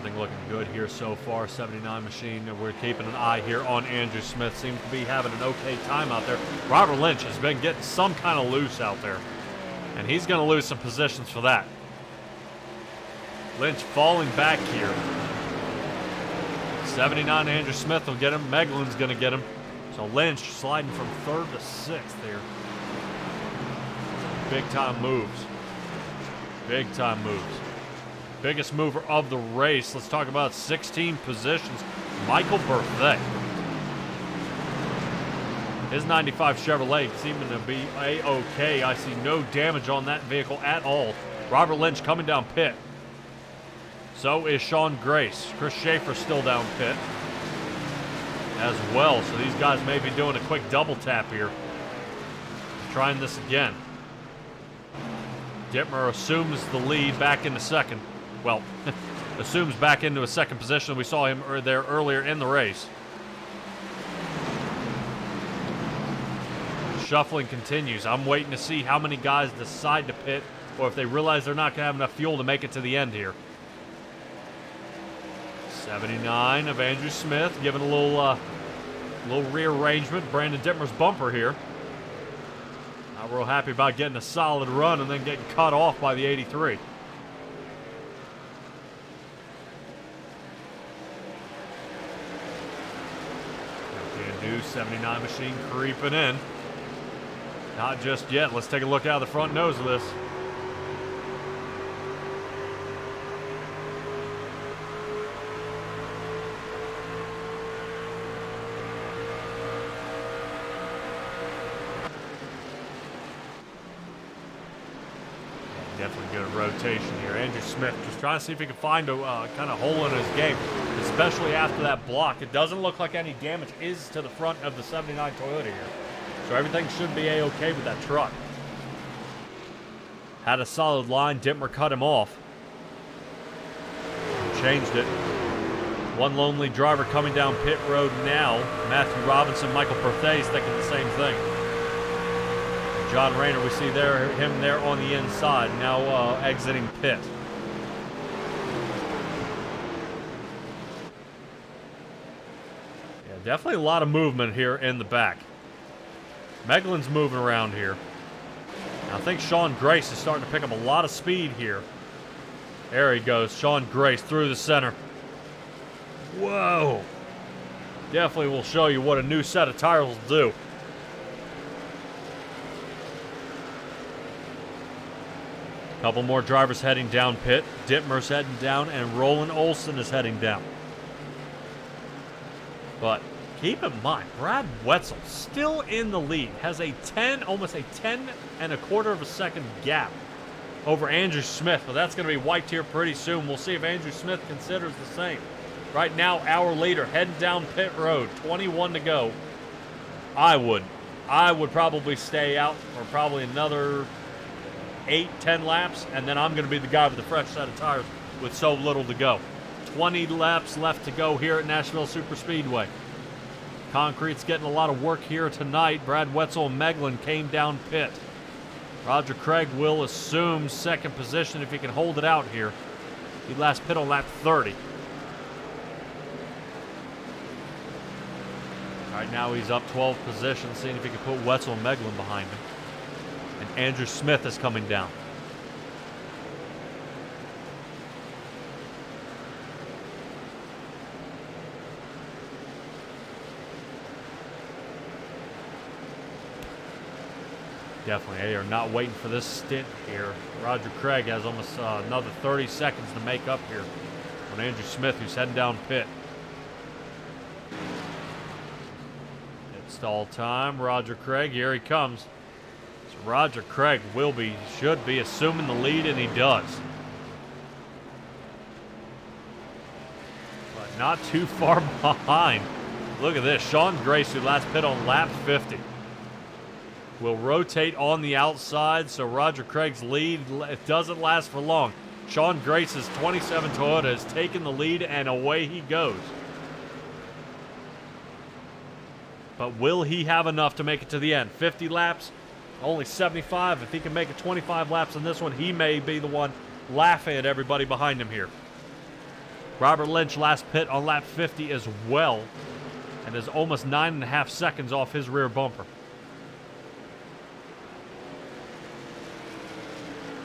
A: Everything looking good here so far. 79 machine. And we're keeping an eye here on Andrew Smith. Seems to be having an okay time out there. Robert Lynch has been getting some kind of loose out there. And he's going to lose some positions for that. Lynch falling back here. 79 Andrew Smith will get him. Meglin's going to get him. So Lynch sliding from 3rd to 6th there. Big time moves. Big time moves. Biggest mover of the race. Let's talk about 16 positions. Michael Berthet. His 95 Chevrolet seeming to be A-OK. I see no damage on that vehicle at all. Robert Lynch coming down pit. So is Sean Grace. Chris Schaefer still down pit as well. So these guys may be doing a quick double tap here. Trying this again. Dittmer assumes the lead back into second. Well, assumes back into a second position. We saw him there earlier in the race. Shuffling continues. I'm waiting to see how many guys decide to pit or if they realize they're not going to have enough fuel to make it to the end here. 79 of Andrew Smith giving a little rearrangement. Brandon Dittmer's bumper here. Not real happy about getting a solid run and then getting cut off by the 83. New 79 machine creeping in. Not just yet. Let's take a look out of the front nose of this. Definitely good rotation here. Andrew Smith just trying to see if he can find a kind of hole in his game, especially after that block. It doesn't look like any damage is to the front of the 79 Toyota here. So everything should be A-OK with that truck. Had a solid line. Dittmer cut him off. Changed it. One lonely driver coming down pit road now. Matthew Robinson, Michael Perthes thinking the same thing. John Rayner, we see him there on the inside, now exiting pit. Yeah, definitely a lot of movement here in the back. Meglin's moving around here. Now, I think Sean Grace is starting to pick up a lot of speed here. There he goes, Sean Grace through the center. Whoa! Definitely will show you what a new set of tires will do. Couple more drivers heading down pit. Dittmer's heading down, and Roland Olson is heading down. But keep in mind, Brad Wetzel still in the lead. Has a almost a 10.25 of a second gap over Andrew Smith. But that's going to be wiped here pretty soon. We'll see if Andrew Smith considers the same. Right now, our leader heading down pit road. 21 to go. I would probably stay out for probably another 8-10 laps, and then I'm going to be the guy with the fresh set of tires with so little to go. 20 laps left to go here at Nashville Super Speedway. Concrete's getting a lot of work here tonight. Brad Wetzel and Meglin came down pit. Roger Craig will assume second position if he can hold it out here. He last pit on lap 30. Right now he's up 12 positions, seeing if he can put Wetzel and Meglin behind him. And Andrew Smith is coming down. Definitely, they are not waiting for this stint here. Roger Craig has almost another 30 seconds to make up here on Andrew Smith, who's heading down pit. It's stall time. Roger Craig, here he comes. Roger Craig should be assuming the lead, and he does. But not too far behind. Look at this. Sean Grace, who last pit on lap 50, will rotate on the outside, so Roger Craig's lead doesn't last for long. Sean Grace's 27 Toyota has taken the lead, and away he goes. But will he have enough to make it to the end? 50 laps? Only 75. If he can make it 25 laps in this one, he may be the one laughing at everybody behind him here. Robert Lynch last pit on lap 50 as well, and is almost 9.5 seconds off his rear bumper.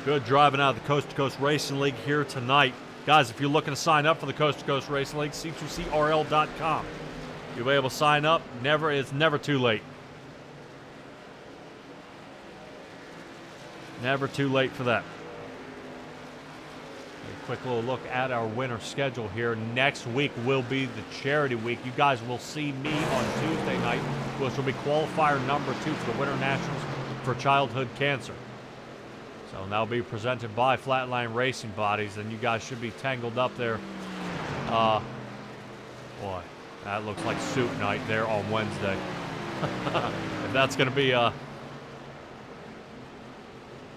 A: Good driving out of the Coast to Coast Racing League here tonight. Guys, if you're looking to sign up for the Coast to Coast Racing League, c2crl.com. You'll be able to sign up. It's never too late. Never too late for that. A quick little look at our winter schedule here. Next week will be the charity week. You guys will see me on Tuesday night, which will be qualifier number 2 for the Winter Nationals for childhood cancer. So that'll be presented by Flatline Racing Bodies, and you guys should be tangled up there. Boy, that looks like soup night there on Wednesday. If that's going to be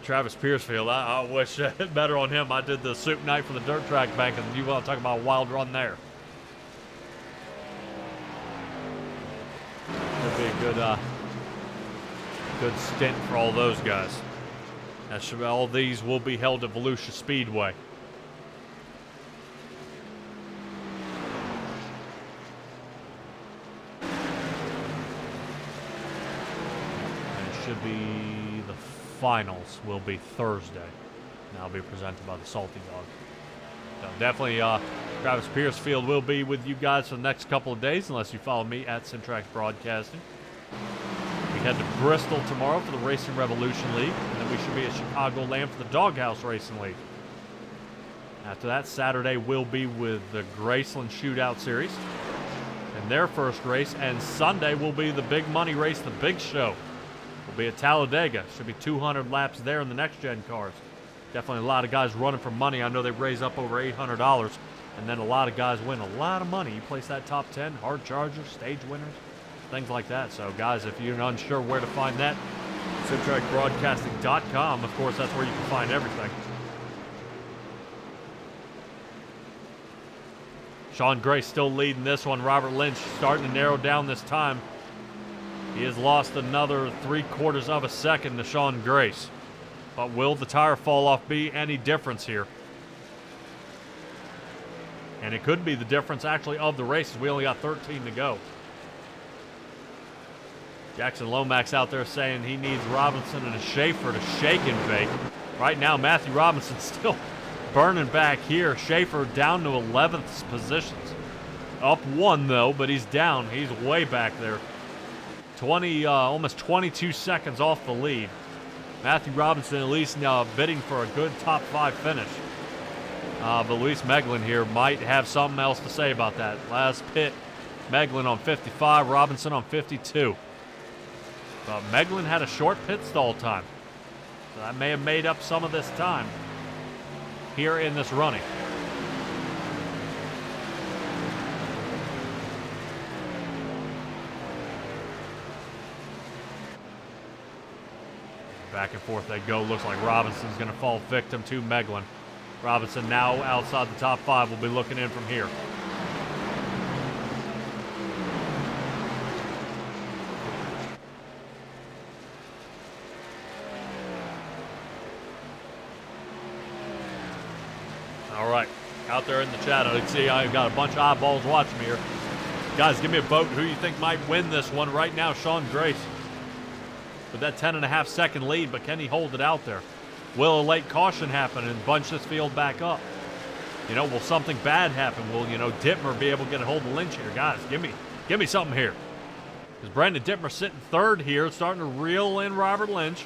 A: Travis Piercefield, I wish better on him. I did the soup night for the dirt track bank, and you want to talk about a wild run there. It'll be a good stint for all those guys. All these will be held at Volusia Speedway. And it should be the finals will be Thursday. And that'll be presented by the Salty Dog. So definitely Travis Piercefield will be with you guys for the next couple of days, unless you follow me at Simtrax Broadcasting. We head to Bristol tomorrow for the Racing Revolution League, and then we should be at Chicagoland for the Doghouse Racing League. After that, Saturday will be with the Graceland Shootout Series and their first race, and Sunday will be the big money race, the Big Show. Will be at Talladega. Should be 200 laps there in the next-gen cars. Definitely a lot of guys running for money. I know they raise up over $800, and then a lot of guys win a lot of money. You place that top 10, hard chargers, stage winners, things like that. So, guys, if you're unsure where to find that, SimtrackBroadcasting.com. Of course, that's where you can find everything. Sean Gray still leading this one. Robert Lynch starting to narrow down this time. He has lost another 3/4 of a second to Sean Grace. But will the tire fall off be any difference here? And it could be the difference, actually, of the races. We only got 13 to go. Jackson Lomax out there saying he needs Robinson and a Schaefer to shake and bake. Right now, Matthew Robinson's still burning back here. Schaefer down to 11th positions. Up 1, though, but he's down. He's way back there. Almost 22 seconds off the lead. Matthew Robinson at least now bidding for a good top 5 finish. But Luis Meglin here might have something else to say about that. Last pit, Meglin on 55, Robinson on 52. But Meglin had a short pit stall time. So that may have made up some of this time here in this running. Back and forth they go. Looks like Robinson's going to fall victim to Meglin. Robinson now outside the top 5. Will be looking in from here. All right, out there in the chat, I can see I've got a bunch of eyeballs watching me here. Guys, give me a vote. Who you think might win this one? Right now, Sean Grace with that 10.5 second lead, but can he hold it out there? Will a late caution happen and bunch this field back up? You know, will something bad happen? Will, Dittmer be able to get a hold of Lynch here? Guys, give me something here. Because Brandon Dittmer sitting 3rd here, starting to reel in Robert Lynch.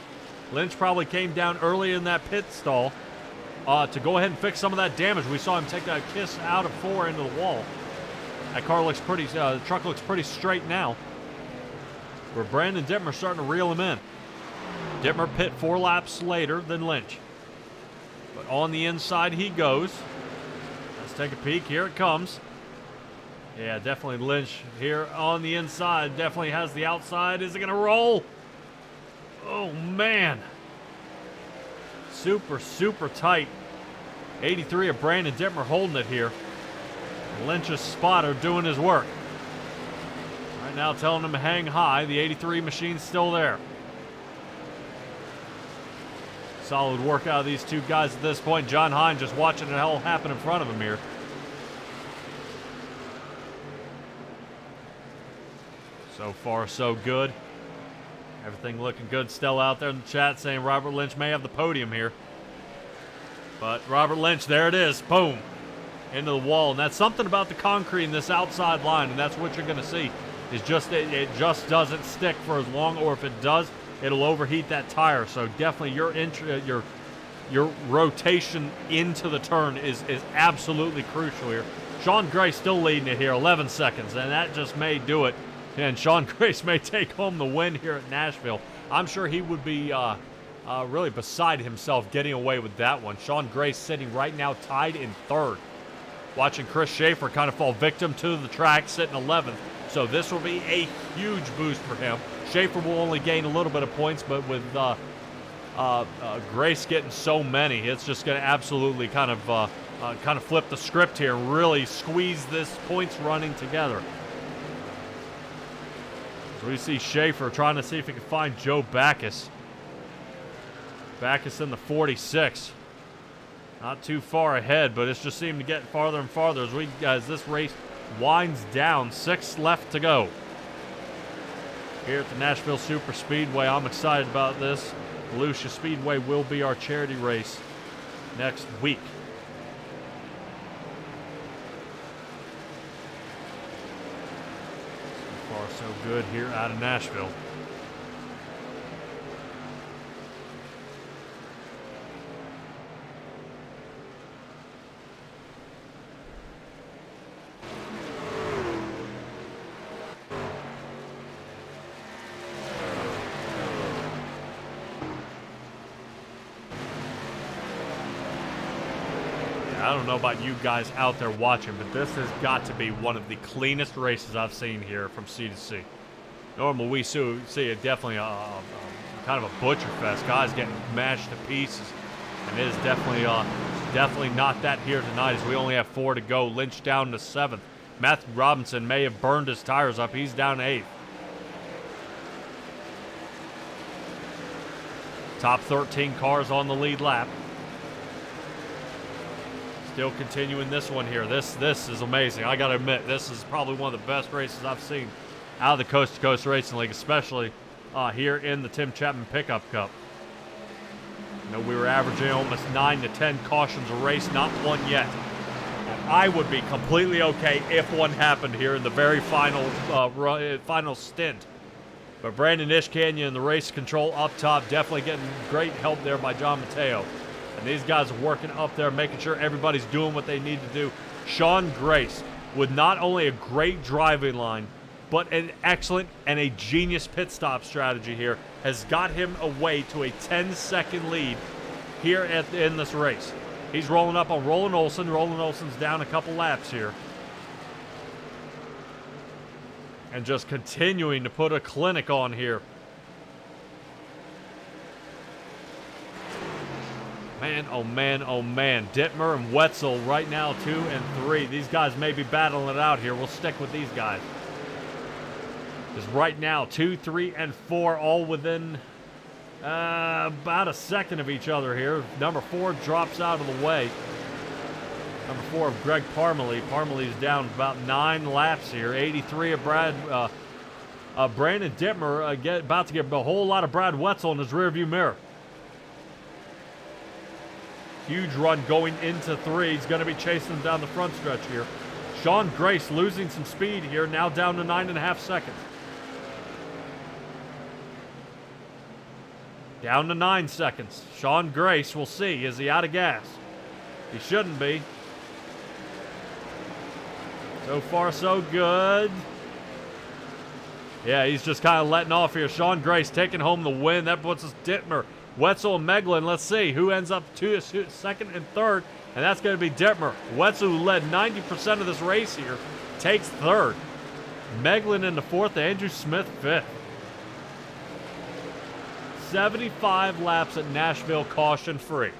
A: Lynch probably came down early in that pit stall to go ahead and fix some of that damage. We saw him take that kiss out of 4 into the wall. That car looks pretty, the truck looks pretty straight now. Where Brandon Dittmer starting to reel him in. Dittmer pit 4 laps later than Lynch. But on the inside he goes. Let's take a peek. Here it comes. Yeah, definitely Lynch here on the inside. Definitely has the outside. Is it going to roll? Oh, man. Super, super tight. 83 of Brandon Dittmer holding it here. Lynch's spotter doing his work. Right now telling him to hang high. The 83 machine's still there. Solid work out of these two guys at this point. John Hine just watching it all happen in front of him here. So far, so good. Everything looking good. Still out there in the chat saying Robert Lynch may have the podium here. But Robert Lynch, there it is. Boom. Into the wall. And that's something about the concrete in this outside line, and that's what you're going to see. Is just it just doesn't stick for as long, or if it does, it'll overheat that tire. So definitely your rotation into the turn is absolutely crucial here. Sean Gray still leading it here, 11 seconds, and that just may do it. And Sean Grace may take home the win here at Nashville. I'm sure he would be really beside himself getting away with that one. Sean Grace sitting right now tied in third. Watching Chris Schaefer kind of fall victim to the track, sitting 11th. So this will be a huge boost for him. Schaefer will only gain a little bit of points, but with Grace getting so many, it's just going to absolutely kind of flip the script here and really squeeze this points running together. So we see Schaefer trying to see if he can find Joe Backus. Backus in the 46. Not too far ahead, but it's just seeming to get farther and farther as this race winds down. 6 left to go here at the Nashville Super Speedway. I'm excited about this. Volusia Speedway will be our charity race next week. So far, so good here out of Nashville. I don't know about you guys out there watching, but this has got to be one of the cleanest races I've seen here from C to C. Normally we see it definitely kind of a butcher fest. Guys getting mashed to pieces, and it is definitely not that here tonight as we only have 4 to go. Lynch down to 7th. Matthew Robinson may have burned his tires up. He's down to 8th. Top 13 cars on the lead lap. Still continuing this one here. This is amazing. I got to admit, this is probably one of the best races I've seen out of the Coast to Coast Racing League, especially here in the Tim Chapman Pickup Cup. You know, we were averaging almost 9 to 10 cautions a race, not one yet. And I would be completely okay if one happened here in the very final stint. But Brandon Ishkanya in the race control up top, definitely getting great help there by John Mateo. And these guys are working up there, making sure everybody's doing what they need to do. Sean Grace, with not only a great driving line, but an excellent and a genius pit stop strategy here, has got him away to a 10-second lead here in this race. He's rolling up on Roland Olson. Roland Olson's down a couple laps here. And just continuing to put a clinic on here. Man, oh man, oh man. Dittmer and Wetzel right now 2 and 3. These guys may be battling it out here. We'll stick with these guys. Because right now, 2, 3, and 4 all within about a second of each other here. Number 4 drops out of the way. Number 4 of Greg Parmalee. Parmalee's down about 9 laps here. 83 of Brandon Dittmer about to get a whole lot of Brad Wetzel in his rearview mirror. Huge run going into 3. He's going to be chasing them down the front stretch here. Sean Grace losing some speed here, now down to 9.5 seconds. Down to 9 seconds. Sean Grace, we'll see. Is he out of gas? He shouldn't be. So far, so good. Yeah, he's just kind of letting off here. Sean Grace taking home the win. That puts us Dittmer, Wetzel, and Meglin. Let's see who ends up second and third, and that's going to be Dittmer. Wetzel, who led 90% of this race here, takes third. Meglin in the 4th, Andrew Smith 5th. 75 laps at Nashville, caution-free.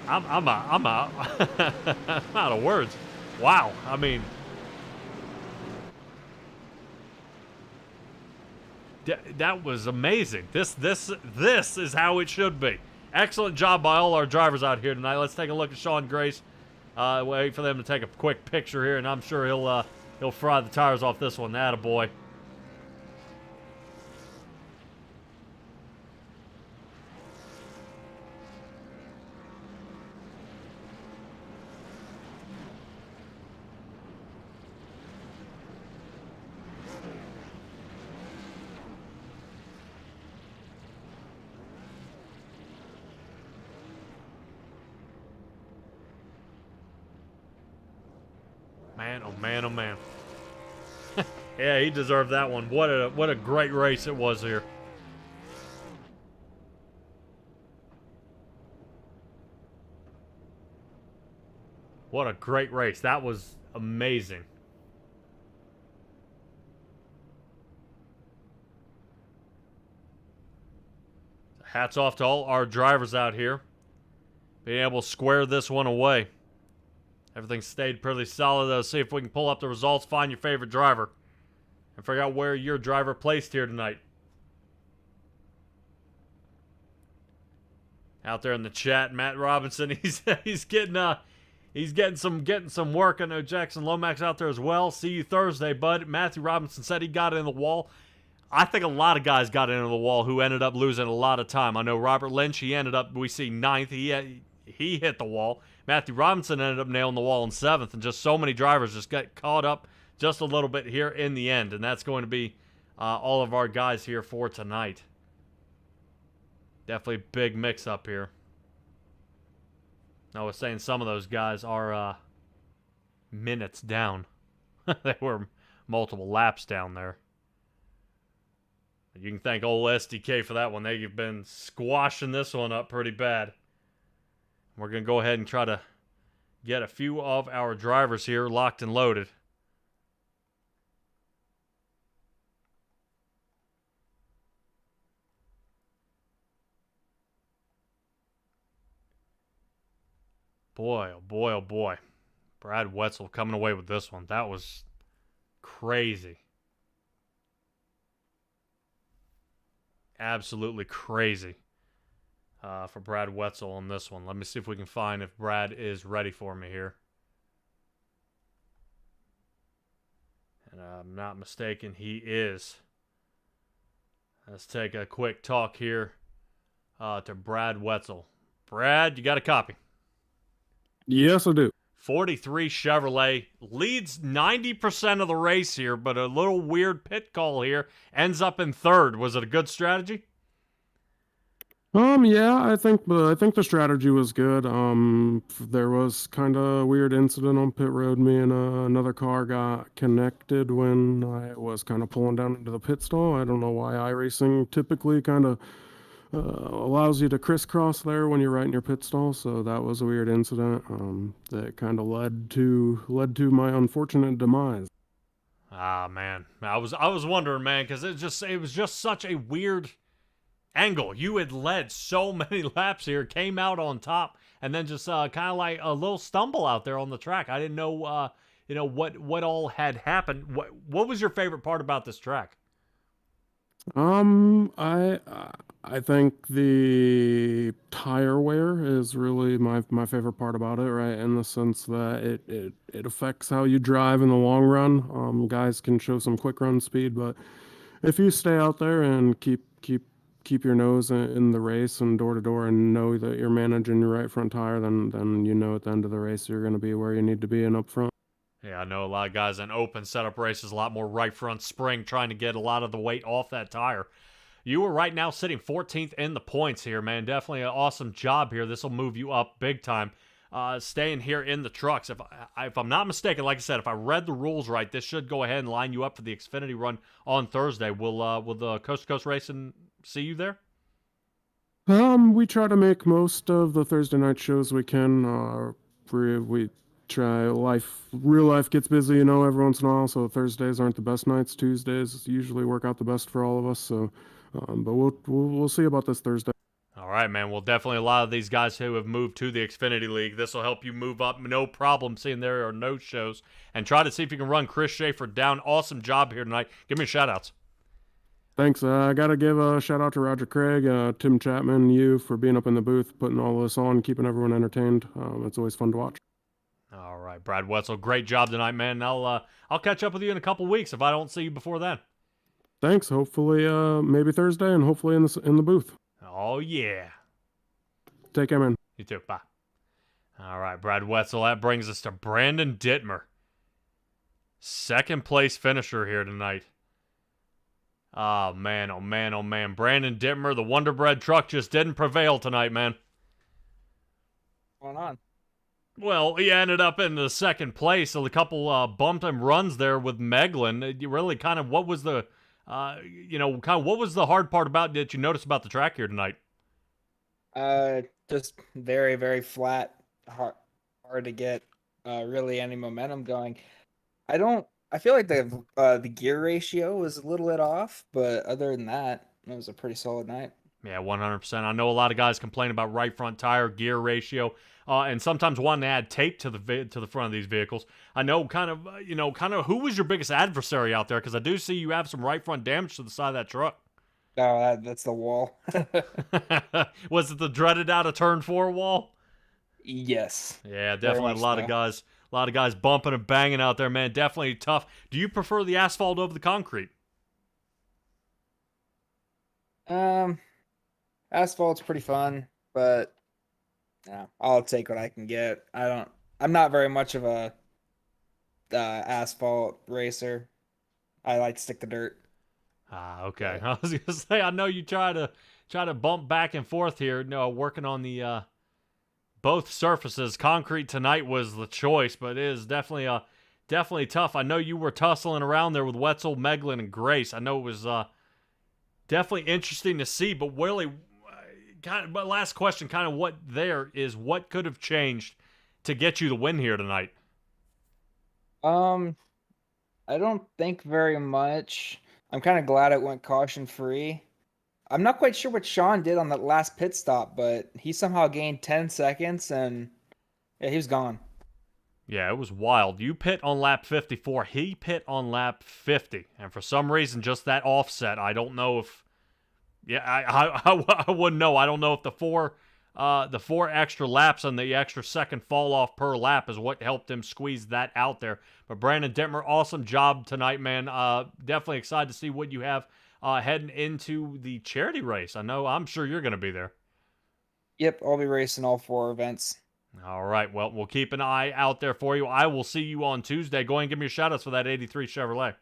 A: I'm out of words. Wow. I mean, That was amazing. This is how it should be. Excellent job by all our drivers out here tonight. Let's take a look at Sean Grace. Wait for them to take a quick picture here, and I'm sure he'll fry the tires off this one. Attaboy. Man, oh man, oh man. Yeah, he deserved that one. What a great race it was here. What a great race. That was amazing. Hats off to all our drivers out here. Being able to square this one away. Everything stayed pretty solid, though. See if we can pull up the results, find your favorite driver, and figure out where your driver placed here tonight. Out there in the chat, Matt Robinson, he's getting some work. I know Jackson Lomax out there as well. See you Thursday, bud. Matthew Robinson said he got in the wall. I think a lot of guys got into the wall who ended up losing a lot of time. I know Robert Lynch, he ended up, we see, 9th. He hit the wall. Matthew Robinson ended up nailing the wall in 7th, and just so many drivers just got caught up just a little bit here in the end, and that's going to be all of our guys here for tonight. Definitely a big mix-up here. I was saying some of those guys are minutes down. They were multiple laps down there. You can thank old SDK for that one. They've been squashing this one up pretty bad. We're going to go ahead and try to get a few of our drivers here locked and loaded. Boy, oh boy, oh boy. Brad Wetzel coming away with this one. That was crazy. Absolutely crazy. For Brad Wetzel on this one. Let me see if we can find if Brad is ready for me here. And I'm not mistaken, he is. Let's take a quick talk here to Brad Wetzel. Brad, you got a copy?
I: Yes, I do.
A: 43 Chevrolet leads 90% of the race here, but a little weird pit call here. Ends up in 3rd. Was it a good strategy?
I: Yeah, I think the strategy was good. There was kind of a weird incident on pit road. Me and another car got connected when I was kind of pulling down into the pit stall. I don't know why iRacing typically kind of allows you to crisscross there when you're right in your pit stall. So that was a weird incident that kind of led to my unfortunate demise.
A: Ah, man, I was wondering, man, because it was just such a weird angle. You had led so many laps here, came out on top, and then just kind of like a little stumble out there on the track. I didn't know, what all had happened. What was your favorite part about this track?
I: I think the tire wear is really my favorite part about it, right? In the sense that it affects how you drive in the long run. Guys can show some quick run speed, but if you stay out there and keep your nose in the race and door to door and know that you're managing your right front tire, then at the end of the race you're going to be where you need to be and up front.
A: Yeah, I know a lot of guys in open setup races, a lot more right front spring, trying to get a lot of the weight off that tire. You are right now sitting 14th in the points here, man. Definitely an awesome job here. This will move you up big time. Staying here in the trucks. If I'm not mistaken, like I said, if I read the rules right, this should go ahead and line you up for the Xfinity run on Thursday. Will the Coast to Coast Racing see you there?
I: We try to make most of the Thursday night shows we can. We try. Real life gets busy, every once in a while. So Thursdays aren't the best nights. Tuesdays usually work out the best for all of us. So, but we'll see about this Thursday.
A: All right, man. Well, definitely a lot of these guys who have moved to the Xfinity League, this will help you move up. No problem seeing there are no shows. And try to see if you can run Chris Schaefer down. Awesome job here tonight. Give me shout-outs.
I: Thanks. I got to give a shout out to Roger Craig, Tim Chapman, you for being up in the booth, putting all this on, keeping everyone entertained. It's always fun to watch.
A: All right, Brad Wetzel, great job tonight, man. I'll catch up with you in a couple weeks if I don't see you before then.
I: Thanks. Hopefully, maybe Thursday, and hopefully in the booth.
A: Oh yeah.
I: Take care, man.
A: You too. Bye. All right, Brad Wetzel. That brings us to Brandon Dittmer, second place finisher here tonight. Oh man, oh man, oh man. Brandon Dittmer, the Wonder Bread truck just didn't prevail tonight, man.
J: What's going on?
A: Well, he ended up in the second place, so a couple bumped him runs there with Meglin. You really kind of, what was the, what was the hard part about that you noticed about the track here tonight?
J: Just very, very flat, hard to get really any momentum going. I feel like the gear ratio was a little bit off, but other than that, it was a pretty solid night.
A: Yeah, 100%. I know a lot of guys complain about right front tire gear ratio, and sometimes wanting to add tape to the front of these vehicles. I know kind of who was your biggest adversary out there, because I do see you have some right front damage to the side of that truck.
J: Oh, that's the wall.
A: Was it the dreaded out of turn 4 wall?
J: Yes.
A: Yeah, definitely a lot of guys bumping and banging out there, man. Definitely tough. Do you prefer the asphalt over the concrete?
J: Asphalt's pretty fun, but yeah, I'll take what I can get. I'm not very much of a asphalt racer. I like to stick to dirt.
A: Okay. I was gonna say, I know you try to bump back and forth here. No, working on the both surfaces. Concrete tonight was the choice, but it is definitely tough. I know you were tussling around there with Wetzel, Meglin, and Grace. I know it was definitely interesting to see, but really, but last question, kind of what could have changed to get you the win here tonight?
J: I don't think very much. I'm kind of glad it went caution free. I'm not quite sure what Sean did on that last pit stop, but he somehow gained 10 seconds and yeah, he was gone.
A: Yeah, it was wild. You pit on lap 54. He pit on lap 50. And for some reason, just that offset, I don't know if... Yeah, I wouldn't know. I don't know if the four extra laps and the extra second fall off per lap is what helped him squeeze that out there. But Brandon Dittmer, awesome job tonight, man. Definitely excited to see what you have heading into the charity race. I'm sure you're going to be there.
J: Yep, I'll be racing all 4 events.
A: All right, well, we'll keep an eye out there for you. I will see you on Tuesday. Go ahead and give me your shout-outs for that 83 Chevrolet.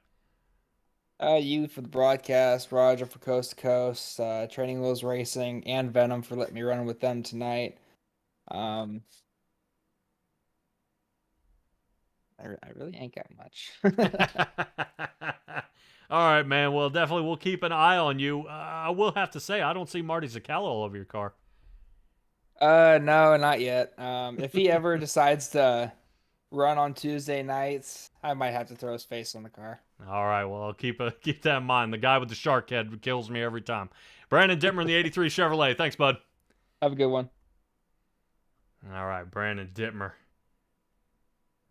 J: You for the broadcast, Roger for Coast to Coast, Training Wheels Racing, and Venom for letting me run with them tonight. I really ain't got much.
A: All right, man. Well, definitely we'll keep an eye on you. I will have to say, I don't see Marty Zacala all over your car.
J: No, not yet. If he ever decides to run on Tuesday nights, I might have to throw his face on the car.
A: All right, well, I'll keep that in mind. The guy with the shark head kills me every time. Brandon Dittmer in the 83 Chevrolet. Thanks, bud.
J: Have a good one.
A: All right, Brandon Dittmer.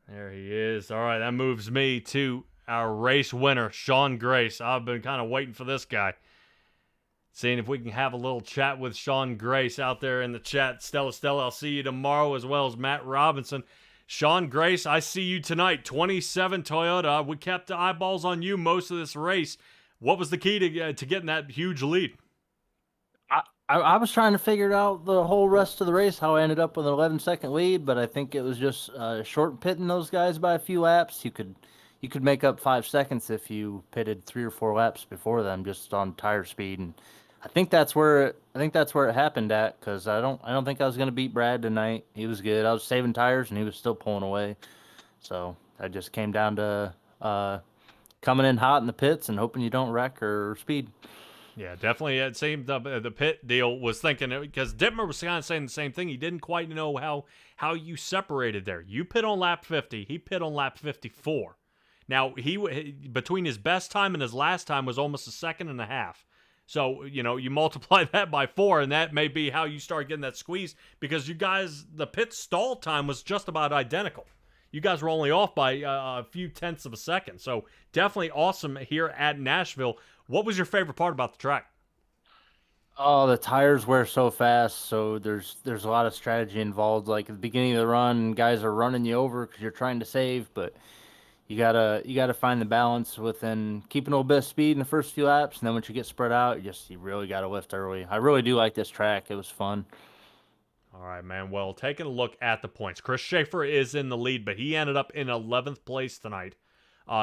A: There he is. All right, that moves me to our race winner, Sean Grace. I've been kind of waiting for this guy. Seeing if we can have a little chat with Sean Grace out there in the chat. Stella, I'll see you tomorrow, as well as Matt Robinson. Sean Grace, I see you tonight. 27 Toyota. We kept the eyeballs on you most of this race. What was the key to getting that huge lead?
K: I was trying to figure out the whole rest of the race, how I ended up with an 11-second lead, but I think it was just short pitting those guys by a few laps. You could make up 5 seconds if you pitted 3 or 4 laps before them, just on tire speed. And I think that's where it happened at, because I don't think I was gonna beat Brad tonight. He was good. I was saving tires and he was still pulling away. So I just came down to coming in hot in the pits and hoping you don't wreck or speed.
A: Yeah, definitely. It seemed the pit deal was thinking, because Dittmer was kind of saying the same thing. He didn't quite know how you separated there. You pit on lap 50. He pit on lap 54. Now, he between his best time and his last time was almost 1.5 seconds. So, you multiply that by 4, and that may be how you start getting that squeeze, because you guys, the pit stall time was just about identical. you guys were only off by a few tenths of a second. So definitely awesome here at Nashville. What was your favorite part about the track?
K: Oh, the tires wear so fast, so there's a lot of strategy involved. Like at the beginning of the run, guys are running you over because you're trying to save, but you gotta find the balance within keeping a little bit of speed in the first few laps, and then once you get spread out, you really gotta lift early. I really do like this track. It was fun.
A: All right, man. Well, taking a look at the points, Chris Schaefer is in the lead, but he ended up in 11th place tonight.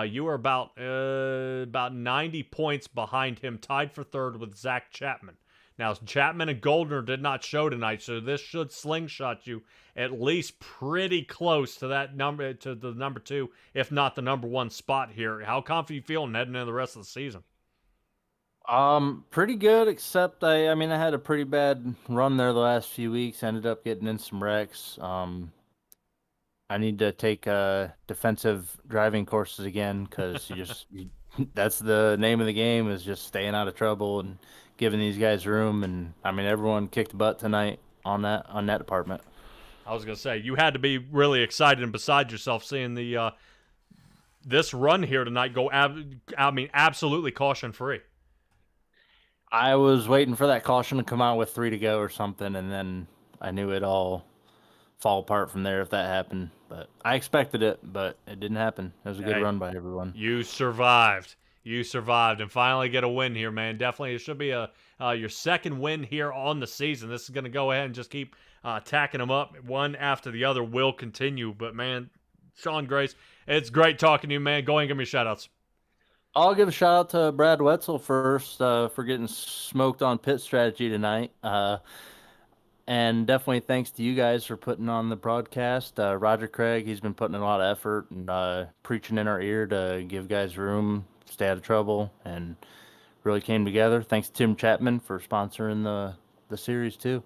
A: You were about 90 points behind him, tied for third with Zach Chapman. Now, Chapman and Goldner did not show tonight, so this should slingshot you at least pretty close to that number, to the number 2, if not the number 1 spot here. How confident you feeling heading into the rest of the season?
K: Pretty good, except I mean, I had a pretty bad run there the last few weeks. Ended up getting in some wrecks. I need to take defensive driving courses again because that's the name of the game, is just staying out of trouble and giving these guys room. And I mean, everyone kicked butt tonight on that department.
A: I was gonna say, you had to be really excited and beside yourself seeing the this run here tonight go. Absolutely caution free.
K: I was waiting for that caution to come out with 3 to go or something, and then I knew it all fall apart from there if that happened. But I expected it, but it didn't happen. It was a good run by everyone.
A: You survived. You survived and finally get a win here, man. Definitely, it should be your second win here on the season. This is going to go ahead and just keep tacking them up one after the other. Will continue. But, man, Sean Grace, it's great talking to you, man. Go ahead and give me shout-outs.
K: I'll give a shout out to Brad Wetzel first for getting smoked on pit strategy tonight. And definitely thanks to you guys for putting on the broadcast. Roger Craig, he's been putting in a lot of effort and preaching in our ear to give guys room, stay out of trouble, and really came together. Thanks to Tim Chapman for sponsoring the series too.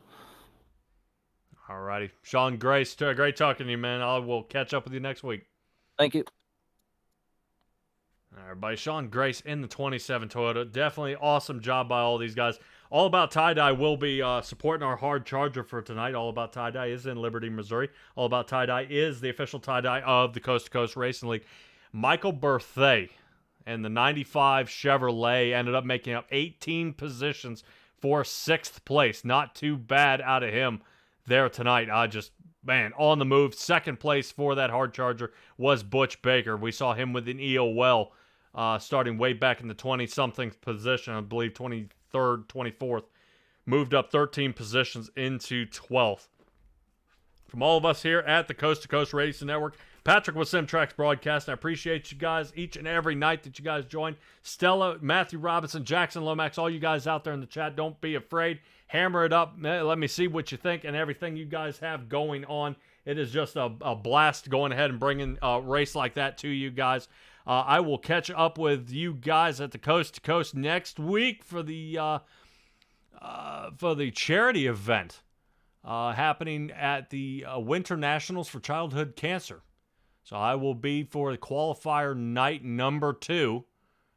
A: All righty. Sean Grace, great talking to you, man. I will catch up with you next week.
K: Thank you.
A: All right, by Sean Grace in the 27 Toyota. Definitely awesome job by all these guys. All About Tie-Dye will be supporting our hard charger for tonight. All About Tie-Dye is in Liberty, Missouri. All About Tie-Dye is the official tie-dye of the Coast to Coast Racing League. Michael Berthay and the 95 Chevrolet ended up making up 18 positions for 6th place. Not too bad out of him there tonight. Man, on the move. 2nd place for that hard charger was Butch Baker. We saw him with an EOL starting way back in the 20-something position, I believe 23rd, 24th. Moved up 13 positions into 12th. From all of us here at the Coast to Coast Racing Network, Patrick with Simtrax Broadcast. I appreciate you guys each and every night that you guys join. Stella, Matthew Robinson, Jackson Lomax, all you guys out there in the chat, don't be afraid. Hammer it up. Let me see what you think and everything you guys have going on. It is just a blast going ahead and bringing a race like that to you guys. I will catch up with you guys at the Coast to Coast next week for the charity event happening at the Winter Nationals for Childhood Cancer. So I will be for the qualifier night number 2,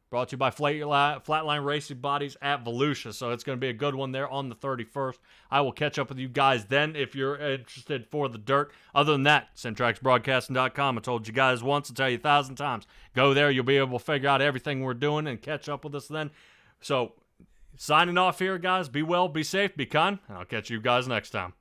A: brought to you by Flatline Racing Bodies at Volusia. So it's going to be a good one there on the 31st. I will catch up with you guys then if you're interested for the dirt. Other than that, SimtraxBroadcasting.com. I told you guys once, I'll tell you 1,000 times. Go there, you'll be able to figure out everything we're doing and catch up with us then. So signing off here, guys. Be well, be safe, be kind. I'll catch you guys next time.